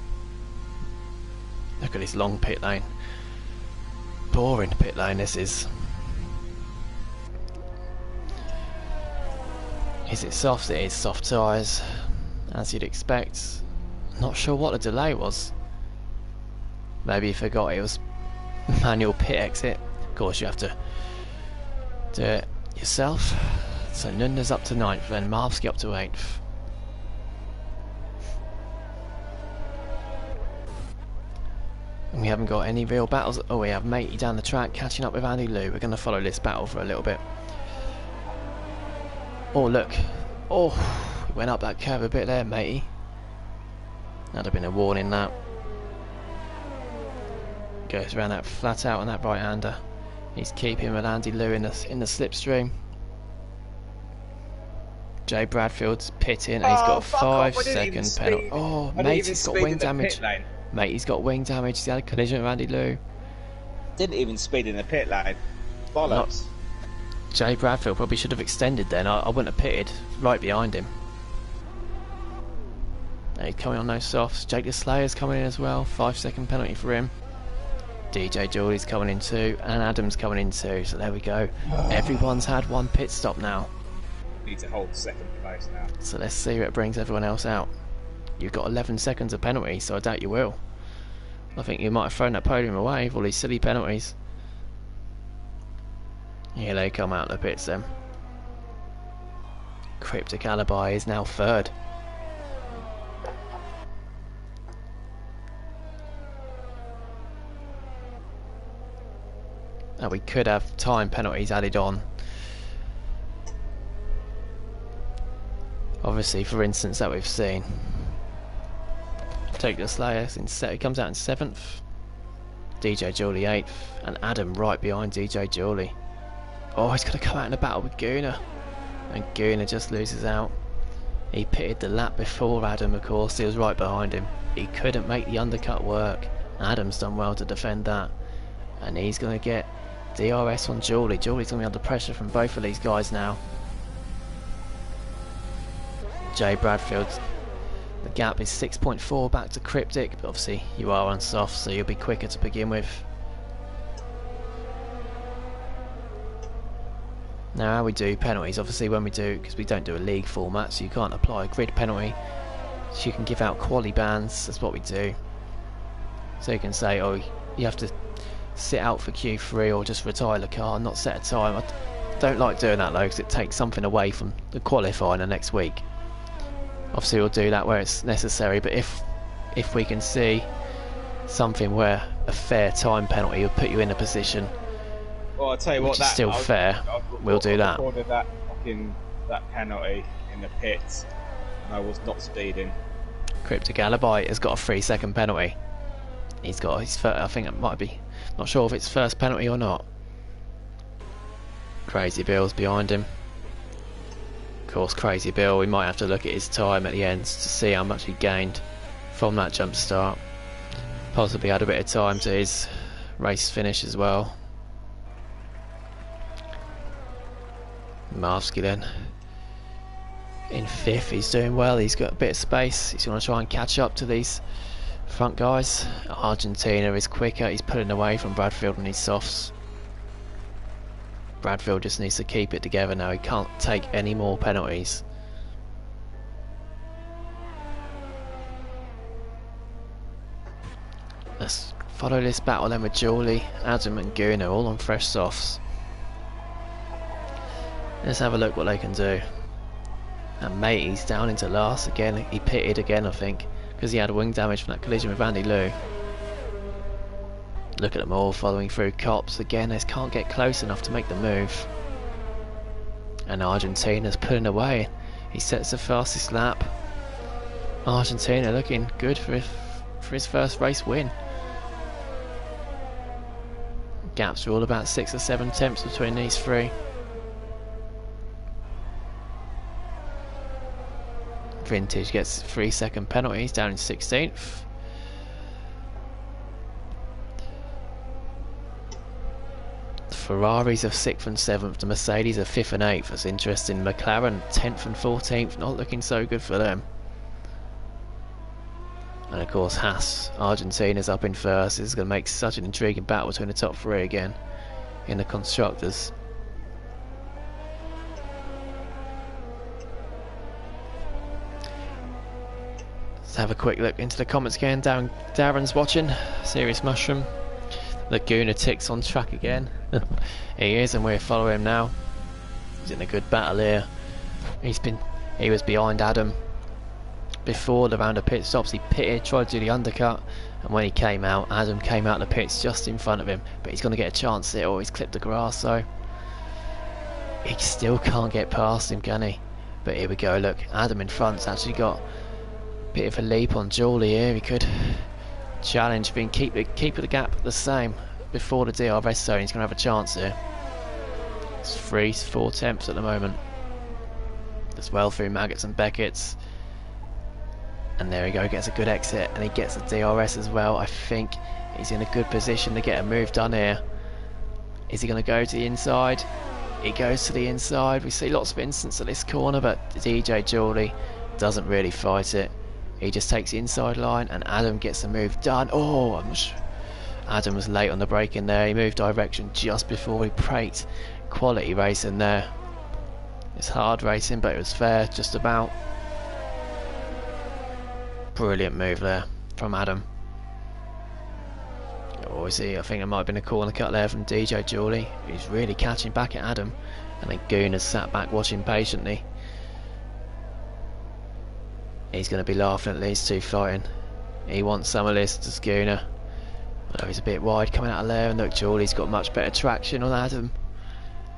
Look at this long pit lane. Boring pit lane this is. Is it soft? It is soft tyres, as you'd expect. Not sure what the delay was. Maybe you forgot it was manual pit exit. Of course you have to do it yourself. So Nunda's up to 9th, then Marvsky up to 8th. And we haven't got any real battles. Oh, we have Matey down the track catching up with Andy Lou. We're going to follow this battle for a little bit. Oh look, oh, he went up that curve a bit there, Matey. That'd have been a warning, that. Goes around that flat out on that right hander. He's keeping with Andy Lou in the slipstream. Jay Bradfield's pitting, and he's got a 5-second penalty. Oh, Matey's got wing damage. Matey's got wing damage. He's had a collision with Andy Lou.
Didn't even speed in the pit lane. Bollocks.
Jay Bradfield probably should have extended then. I wouldn't have pitted right behind him. Now he's coming on those softs. Jake the Slayer's coming in as well. 5-second penalty for him. DJ Geordie's coming in too, and Adam's coming in too. So there we go. Everyone's had one pit stop now.
Need to hold second place now.
So let's see what brings everyone else out. You've got 11 seconds of penalty, so I doubt you will. I think you might have thrown that podium away with all these silly penalties. Here they come out of the pits then. Cryptic Alibi is now 3rd. Now we could have time penalties added on. Obviously, for instance, that we've seen. Take the Slayer, he comes out in 7th. DJ Julie 8th. And Adam right behind DJ Julie. Oh, he's going to come out in a battle with Gooner. And Gooner just loses out. He pitted the lap before Adam, of course. He was right behind him. He couldn't make the undercut work. Adam's done well to defend that. And he's going to get DRS on Julie. Julie's going to be under pressure from both of these guys now. Jay Bradfield. The gap is 6.4 back to Cryptic. But obviously you are on soft, so you'll be quicker to begin with. Now how we do penalties, obviously when we do, because we don't do a league format, so you can't apply a grid penalty, so you can give out quali bans. That's what we do. So you can say, oh, you have to sit out for Q3 or just retire the car and not set a time. I don't like doing that though, because it takes something away from the qualifying the next week. Obviously we'll do that where it's necessary, but if we can see something where a fair time penalty will put you in a position
well, I'll tell you what,
which is still fair, we'll do that.
That penalty in the pits, and I was not speeding.
Cryptic Alibi has got a 3-second penalty. He's got his first, I think it might be, not sure if it's first penalty or not. Crazy Bill's behind him. Of course, Crazy Bill, we might have to look at his time at the end to see how much he gained from that jump start. Possibly had a bit of time to his race finish as well. Marvsky then in 5th, he's doing well, he's got a bit of space, he's going to try and catch up to these front guys. Argentina is quicker, he's pulling away from Bradfield and his softs. Bradfield just needs to keep it together now, he can't take any more penalties. Let's follow this battle then with Julie, Adam and Gunnar all on fresh softs. Let's have a look what they can do. And Matey's down into last again. He pitted again, I think, because he had wing damage from that collision with Andy Lou. Look at them all following through cops. Again, they can't get close enough to make the move. And Argentina's pulling away. He sets the fastest lap. Argentina looking good for his first race win. Gaps are all about 6 or 7 tenths between these three. Vintage gets 3-second penalties, down in 16th. The Ferraris are 6th and 7th, the Mercedes are 5th and 8th. That's interesting. McLaren 10th and 14th, not looking so good for them. And of course Haas, Argentina's up in first. This is going to make such an intriguing battle between the top three again in the constructors. Have a quick look into the comments again. Darren's watching. Serious Mushroom. Laguna ticks on track again. He is, and we're following him now. He's in a good battle here. He was behind Adam before the round of pit stops. He pitted, tried to do the undercut, and when he came out, Adam came out of the pits just in front of him. But he's going to get a chance here, or he's clipped the grass, so he still can't get past him, can he? But here we go. Look, Adam in front's actually got bit of a leap on Julie here. He could challenge, but keep the gap the same before the DRS zone. He's going to have a chance here. It's 3-4 tenths at the moment. As well through Maggots and Beckett's. And there we go, gets a good exit, and he gets a DRS as well. I think he's in a good position to get a move done here. Is he going to go to the inside? He goes to the inside. We see lots of instances at this corner, but DJ Julie doesn't really fight it. He just takes the inside line, and Adam gets the move done. Oh, Adam was late on the brake in there. He moved direction just before he braked. Quality racing there. It's hard racing, but it was fair, just about. Brilliant move there from Adam. Oh, is he? I think it might have been a corner cut there from DJ Julie. He's really catching back at Adam, and then Goon has sat back watching patiently. He's going to be laughing at these two fighting. He wants some of this, does Gunnar. Although he's a bit wide coming out of there, and look, Julie's got much better traction on Adam.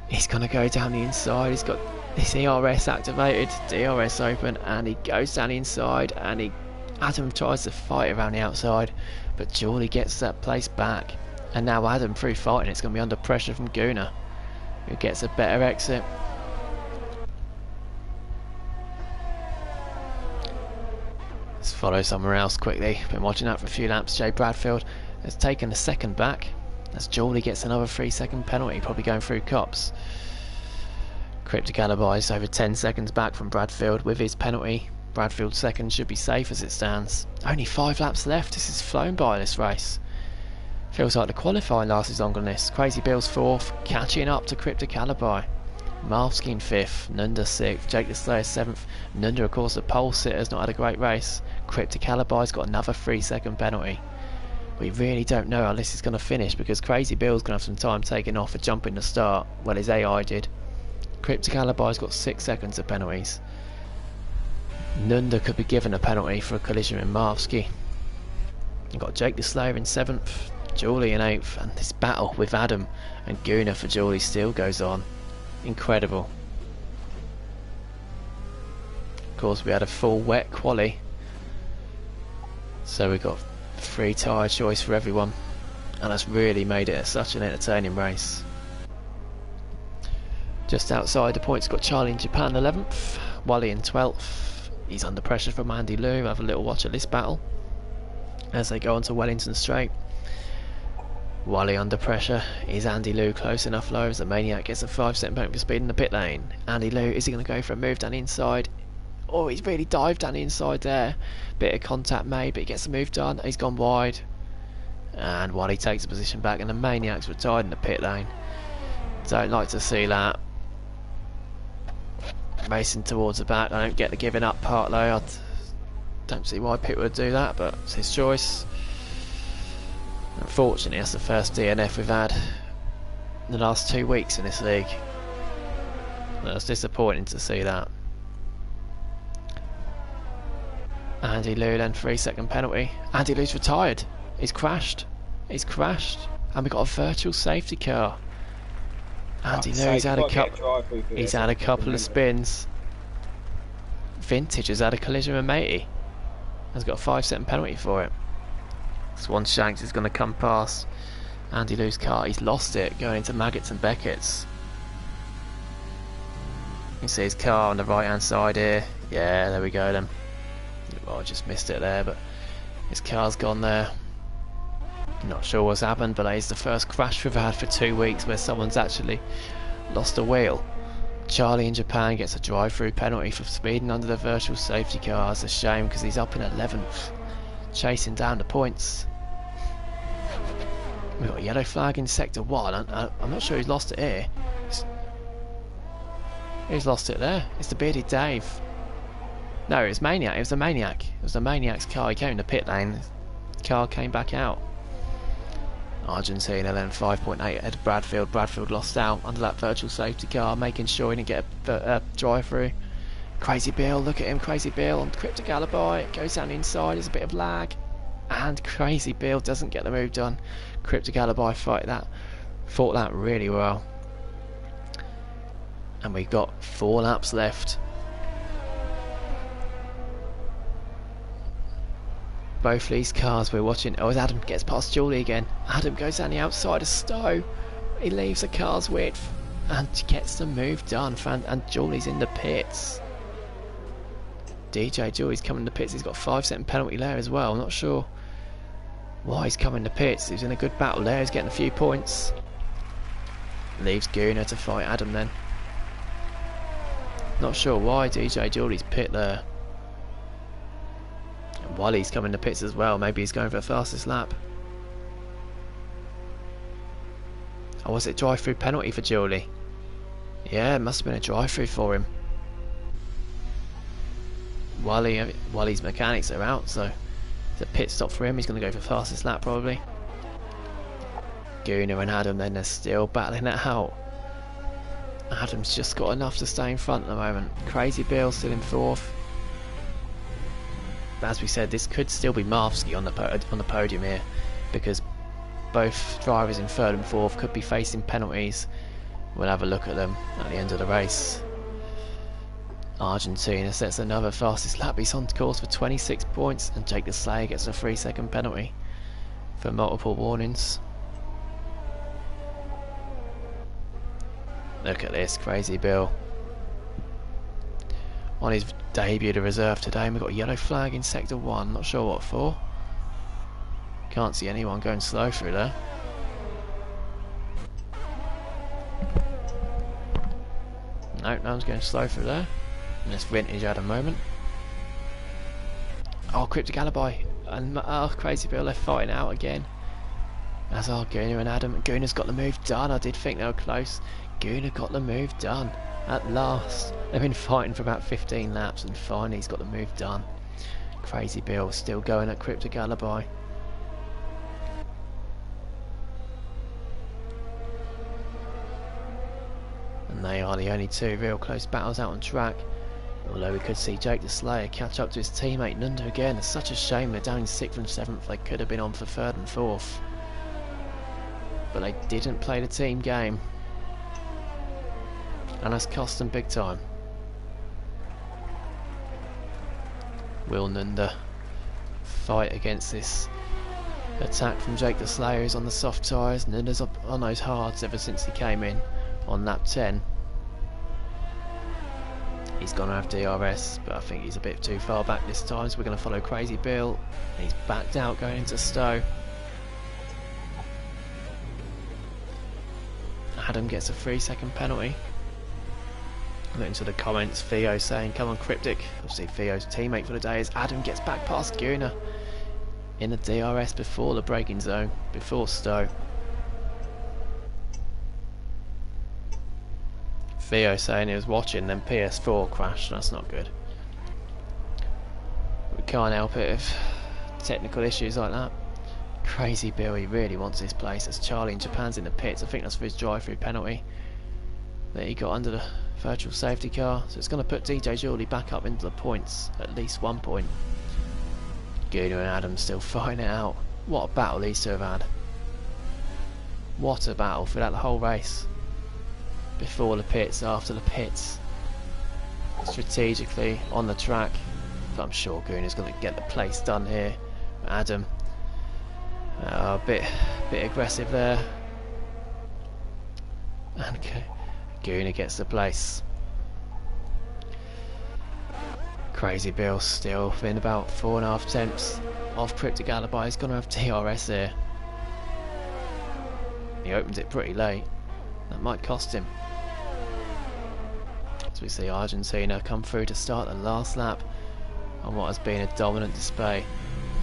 He's going to go down the inside. He's got his ERS activated, DRS open, and he goes down the inside, and Adam tries to fight around the outside, but Julie gets that place back. And now Adam, through fighting, it's going to be under pressure from Gunnar, who gets a better exit. Let's follow somewhere else quickly. Been watching that for a few laps. Jay Bradfield has taken a second back as Julie gets another 3-second penalty, probably going through cops. Cryptic Alibi is over 10 seconds back from Bradfield with his penalty. Bradfield's second should be safe as it stands. Only 5 laps left. This is flown by, this race. Feels like the qualifying lasted longer than this. Crazy Bill's 4th, catching up to Cryptic Alibi. Marvsky in 5th, Nunda 6th, Jake the Slayer 7th. Nunda, of course, the pole sitter, has not had a great race. Cryptic Alibi's got another 3-second penalty. We really don't know how this is going to finish, because Crazy Bill's going to have some time taking off for jumping the start. Well, his AI did. Cryptic Alibi's got 6 seconds of penalties. Nunda could be given a penalty for a collision with Marvsky. You've got Jake the Slayer in 7th, Julie in 8th, and this battle with Adam and Guna for Julie still goes on. Incredible. Of course, we had a full wet quali, so we got 3 tyre choice for everyone, and that's really made it such an entertaining race. Just outside the points, got Charlie in Japan 11th, Wally in 12th. He's under pressure from Andy Lou. Have a little watch at this battle as they go on to Wellington Straight. Wally under pressure. Is Andy Lou close enough though, as the Maniac gets a 5-second penalty for speed in the pit lane? Andy Lou, is he going to go for a move down the inside? Oh, he's really dived down the inside there. Bit of contact made, but he gets the move done. He's gone wide, and Wally takes the position back, and the Maniac's retired in the pit lane. Don't like to see that. Racing towards the back. I don't get the giving up part though. I don't see why Pitt would do that, but it's his choice. Unfortunately, that's the first DNF we've had in the last 2 weeks in this league. That's disappointing to see that. Andy Lou then 3-second penalty. Andy Lou's retired. He's crashed. He's crashed. And we've got a virtual safety car. Andy Lou's had a couple of spins. Vintage has had a collision with Matey. Has got a 5-second penalty for it. Swan Shanks is going to come past Andy Lou's car. He's lost it going into Maggots and Beckett's. You can see his car on the right hand side here. Yeah, there we go then. Well, I just missed it there, but his car's gone there. Not sure what's happened, but that is the first crash we've had for 2 weeks where someone's actually lost a wheel. Charlie in Japan gets a drive-through penalty for speeding under the virtual safety car. It's a shame because he's up in 11th, chasing down the points. We've got a yellow flag in sector 1. I'm not sure who's lost it here. Who's lost it there? It's the bearded Dave. No, it was Maniac. It was the Maniac. It was the Maniac's car. He came in the pit lane. The car came back out. Argentina then 5.8 ahead of Bradfield. Bradfield lost out under that virtual safety car, making sure he didn't get a drive through. Crazy Bill, look at him, Crazy Bill on Cryptic Alibi. It goes down the inside, there's a bit of lag, and Crazy Bill doesn't get the move done. Cryptic Alibi fought that really well. And we've got 4 laps left. Both these cars we're watching. Oh, as Adam gets past Julie again. Adam goes down the outside of Stowe. He leaves the car's width and gets the move done. And Julie's in the pits. DJ Julie's coming in the pits. He's got a 5-second penalty there as well. I'm not sure why he's coming in the pits. He was in a good battle there. He's getting a few points. Leaves Guna to fight Adam then. Not sure why DJ Julie's pit there. Wally's coming to pits as well. Maybe he's going for the fastest lap. Oh, was it drive-through penalty for Julie? Yeah, it must have been a drive-through for him. Wally's mechanics are out, so it's a pit stop for him. He's going to go for the fastest lap probably. Guna and Adam then, they're still battling it out. Adam's just got enough to stay in front at the moment. Crazy Bill still in 4th. As we said, this could still be Marvsky on the podium here, because both drivers in 3rd and 4th could be facing penalties. We'll have a look at them at the end of the race. Argentina sets another fastest lap. He's on course for 26 points, and Jake the Slayer gets a 3-second penalty for multiple warnings. Look at this, Crazy Bill on his debut to reserve today, and we've got a yellow flag in sector 1, not sure what for. Can't see anyone going slow through there. No one's going slow through there. Unless Vintage had a moment. Oh, Cryptic Alibi and Crazy Bill, they're fighting out again. As are Guna and Adam. Guna's got the move done. I did think they were close. Guna got the move done. At last. They've been fighting for about 15 laps and finally he's got the move done. Crazy Bill still going at Cryptic Alibi. And they are the only two real close battles out on track. Although we could see Jake the Slayer catch up to his teammate Nunda again. It's such a shame they're down in 6th and 7th. They could have been on for 3rd and 4th. But they didn't play the team game. And that's cost them big time. Will Nunda fight against this attack from Jake the Slayer, who's on the soft tyres? Nunda's up on those hards ever since he came in on lap 10. He's going to have DRS, but I think he's a bit too far back this time, so we're going to follow Crazy Bill. And he's backed out going into Stowe. Adam gets a 3-second penalty. Look into the comments, Theo saying, come on Cryptic. Obviously Theo's teammate for the day is Adam gets back past Gunnar in the DRS before the braking zone, before Stowe. Theo saying he was watching, then PS4 crashed. That's not good. We can't help it if technical issues like that. Crazy Bill, he really wants this place as Charlie in Japan's in the pits. I think that's for his drive-through penalty that he got under the virtual safety car. So it's going to put DJ Geordie back up into the points, at least 1 point. Gunnar and Adam still fighting it out. What a battle these two have had. What a battle throughout the whole race. Before the pits, after the pits, strategically on the track. But I'm sure Gunnar's going to get the place done here. Adam, a bit aggressive there, and Gunnar gets the place. Crazy Bill still within about 4.5 tenths off Cryptic Alibi. He's going to have DRS here. He opens it pretty late. That might cost him. As we see Argentina come through to start the last lap on what has been a dominant display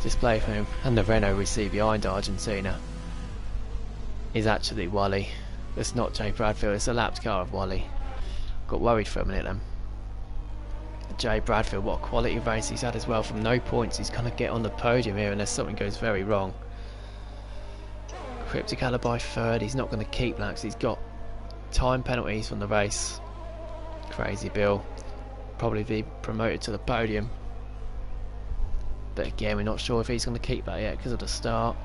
for him. And the Renault we see behind Argentina is actually Wally. It's not Jay Bradfield, it's a lapped car of Wally. Got worried for a minute then. Jay Bradfield, what a quality race he's had as well. From no points he's going to get on the podium here unless something goes very wrong. Cryptic Alibi 3rd, he's not going to keep that because he's got time penalties from the race. Crazy Bill probably be promoted to the podium, but again we're not sure if he's going to keep that yet because of the start.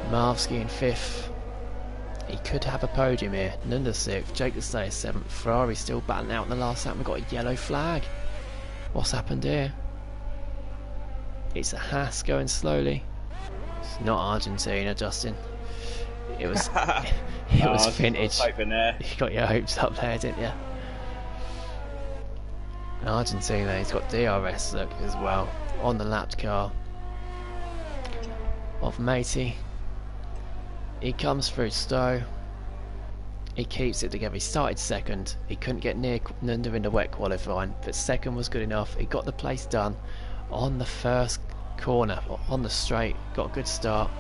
Marvsky in 5th, he could have a podium here. Nunda 6th, Jake the Slayer 7th, Ferrari still battling out in the last lap. We've got a yellow flag. What's happened here? It's a Haas going slowly. It's not Argentina, Justin. It was it was vintage. You got your hopes up there, didn't you? Argentina, he's got DRS look as well on the lapped car of Matey. He comes through Stowe. He keeps it together. He started 2nd. He couldn't get near Nunda in the wet qualifying, but 2nd was good enough. He got the place done on the first corner, on the straight. Got a good start.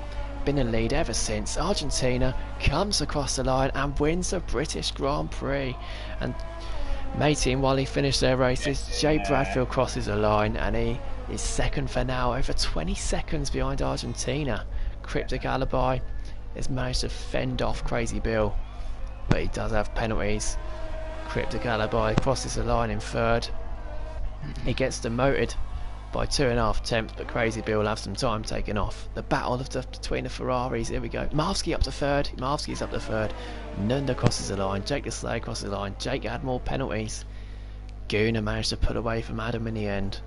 Been in lead ever since. Argentina comes across the line and wins the British Grand Prix. And Matey and Wally finish their races. Jay Bradfield crosses the line and he is 2nd for now, over 20 seconds behind Argentina. Cryptic Alibi has managed to fend off Crazy Bill, but he does have penalties. Cryptic Alibi crosses the line in 3rd. He gets demoted by 2.5 tenths, but Crazy Bill will have some time taken off. The battle between the Ferraris, here we go. Marvsky up to 3rd. Marvsky's up to 3rd. Nunda crosses the line. Jake the Slayer crosses the line. Jake had more penalties. Gunnar managed to put away from Adam in the end.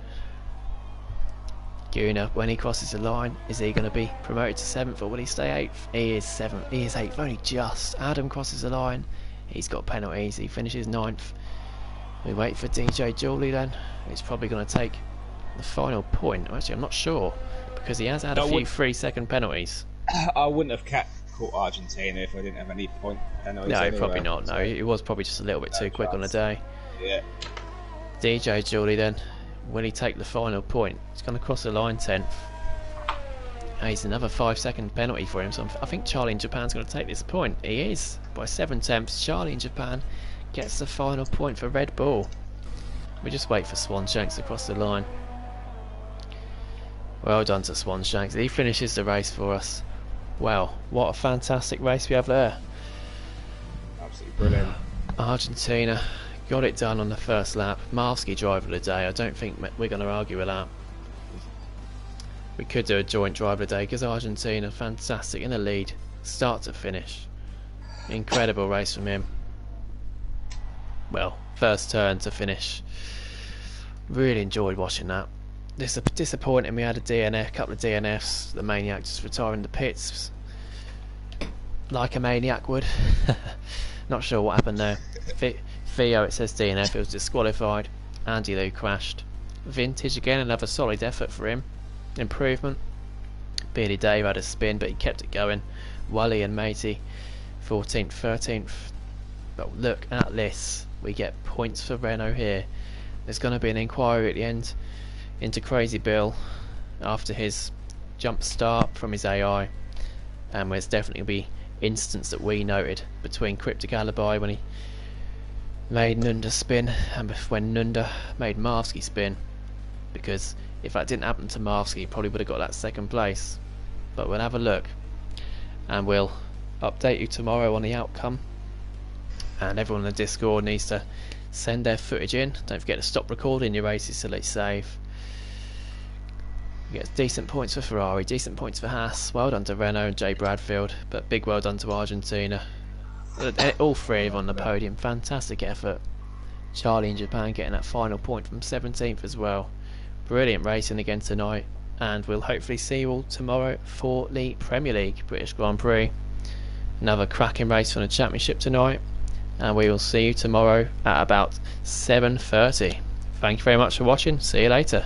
Gunnar, when he crosses the line, is he going to be promoted to 7th or will he stay 8th? He is 7th. He is 8th, only just. Adam crosses the line. He's got penalties. He finishes 9th. We wait for DJ Geordie then. He's probably going to take the final point. Actually, I'm not sure because he has had a few 3-second penalties.
I wouldn't have caught Argentina if I didn't have any point penalties.
No,
anyway,
probably not. No,
so
he was probably just a little bit too quick on the day.
Yeah.
DJ Geordie then, will he take the final point? He's going to cross the line 10th. He's another 5-second penalty for him, so I think Charlie in Japan's going to take this point. He is by 7 tenths. Charlie in Japan gets the final point for Red Bull. We just wait for Swanshanks across the line. Well done to Swanshanks. He finishes the race for us. Wow, what a fantastic race we have there.
Absolutely brilliant.
Argentina got it done on the first lap. Marsky driver of the day. I don't think we're going to argue with that. We could do a joint driver of the day because Argentina, fantastic in the lead, start to finish. Incredible race from him. Well, first turn to finish. Really enjoyed watching that. Disappointing we had a couple of DNFs. The Maniac just retiring the pits like a maniac would. Not sure what happened there. Theo, it says DNF, it was disqualified. Andy Lou crashed. Vintage again, another solid effort for him. Improvement. Beardy Dave had a spin, but he kept it going. Wally and Matey 14th, 13th. But look at this. We get points for Renault here. There's going to be an inquiry at the end into Crazy Bill after his jump start from his AI, and there's definitely going to be instance that we noted between Cryptic Alibi when he made Nunda spin and when Nunda made Marsky spin, because if that didn't happen to Marsky he probably would have got that second place. But we'll have a look and we'll update you tomorrow on the outcome, and everyone in the Discord needs to send their footage in. Don't forget to stop recording your races till it's safe. We get decent points for Ferrari, decent points for Haas. Well done to Renault and Jay Bradfield, but big well done to Argentina. All three of them on the podium, fantastic effort. Charlie in Japan getting that final point from 17th as well. Brilliant racing again tonight, and we'll hopefully see you all tomorrow for the Premier League British Grand Prix. Another cracking race from the Championship tonight, and we will see you tomorrow at about 7:30. Thank you very much for watching, see you later.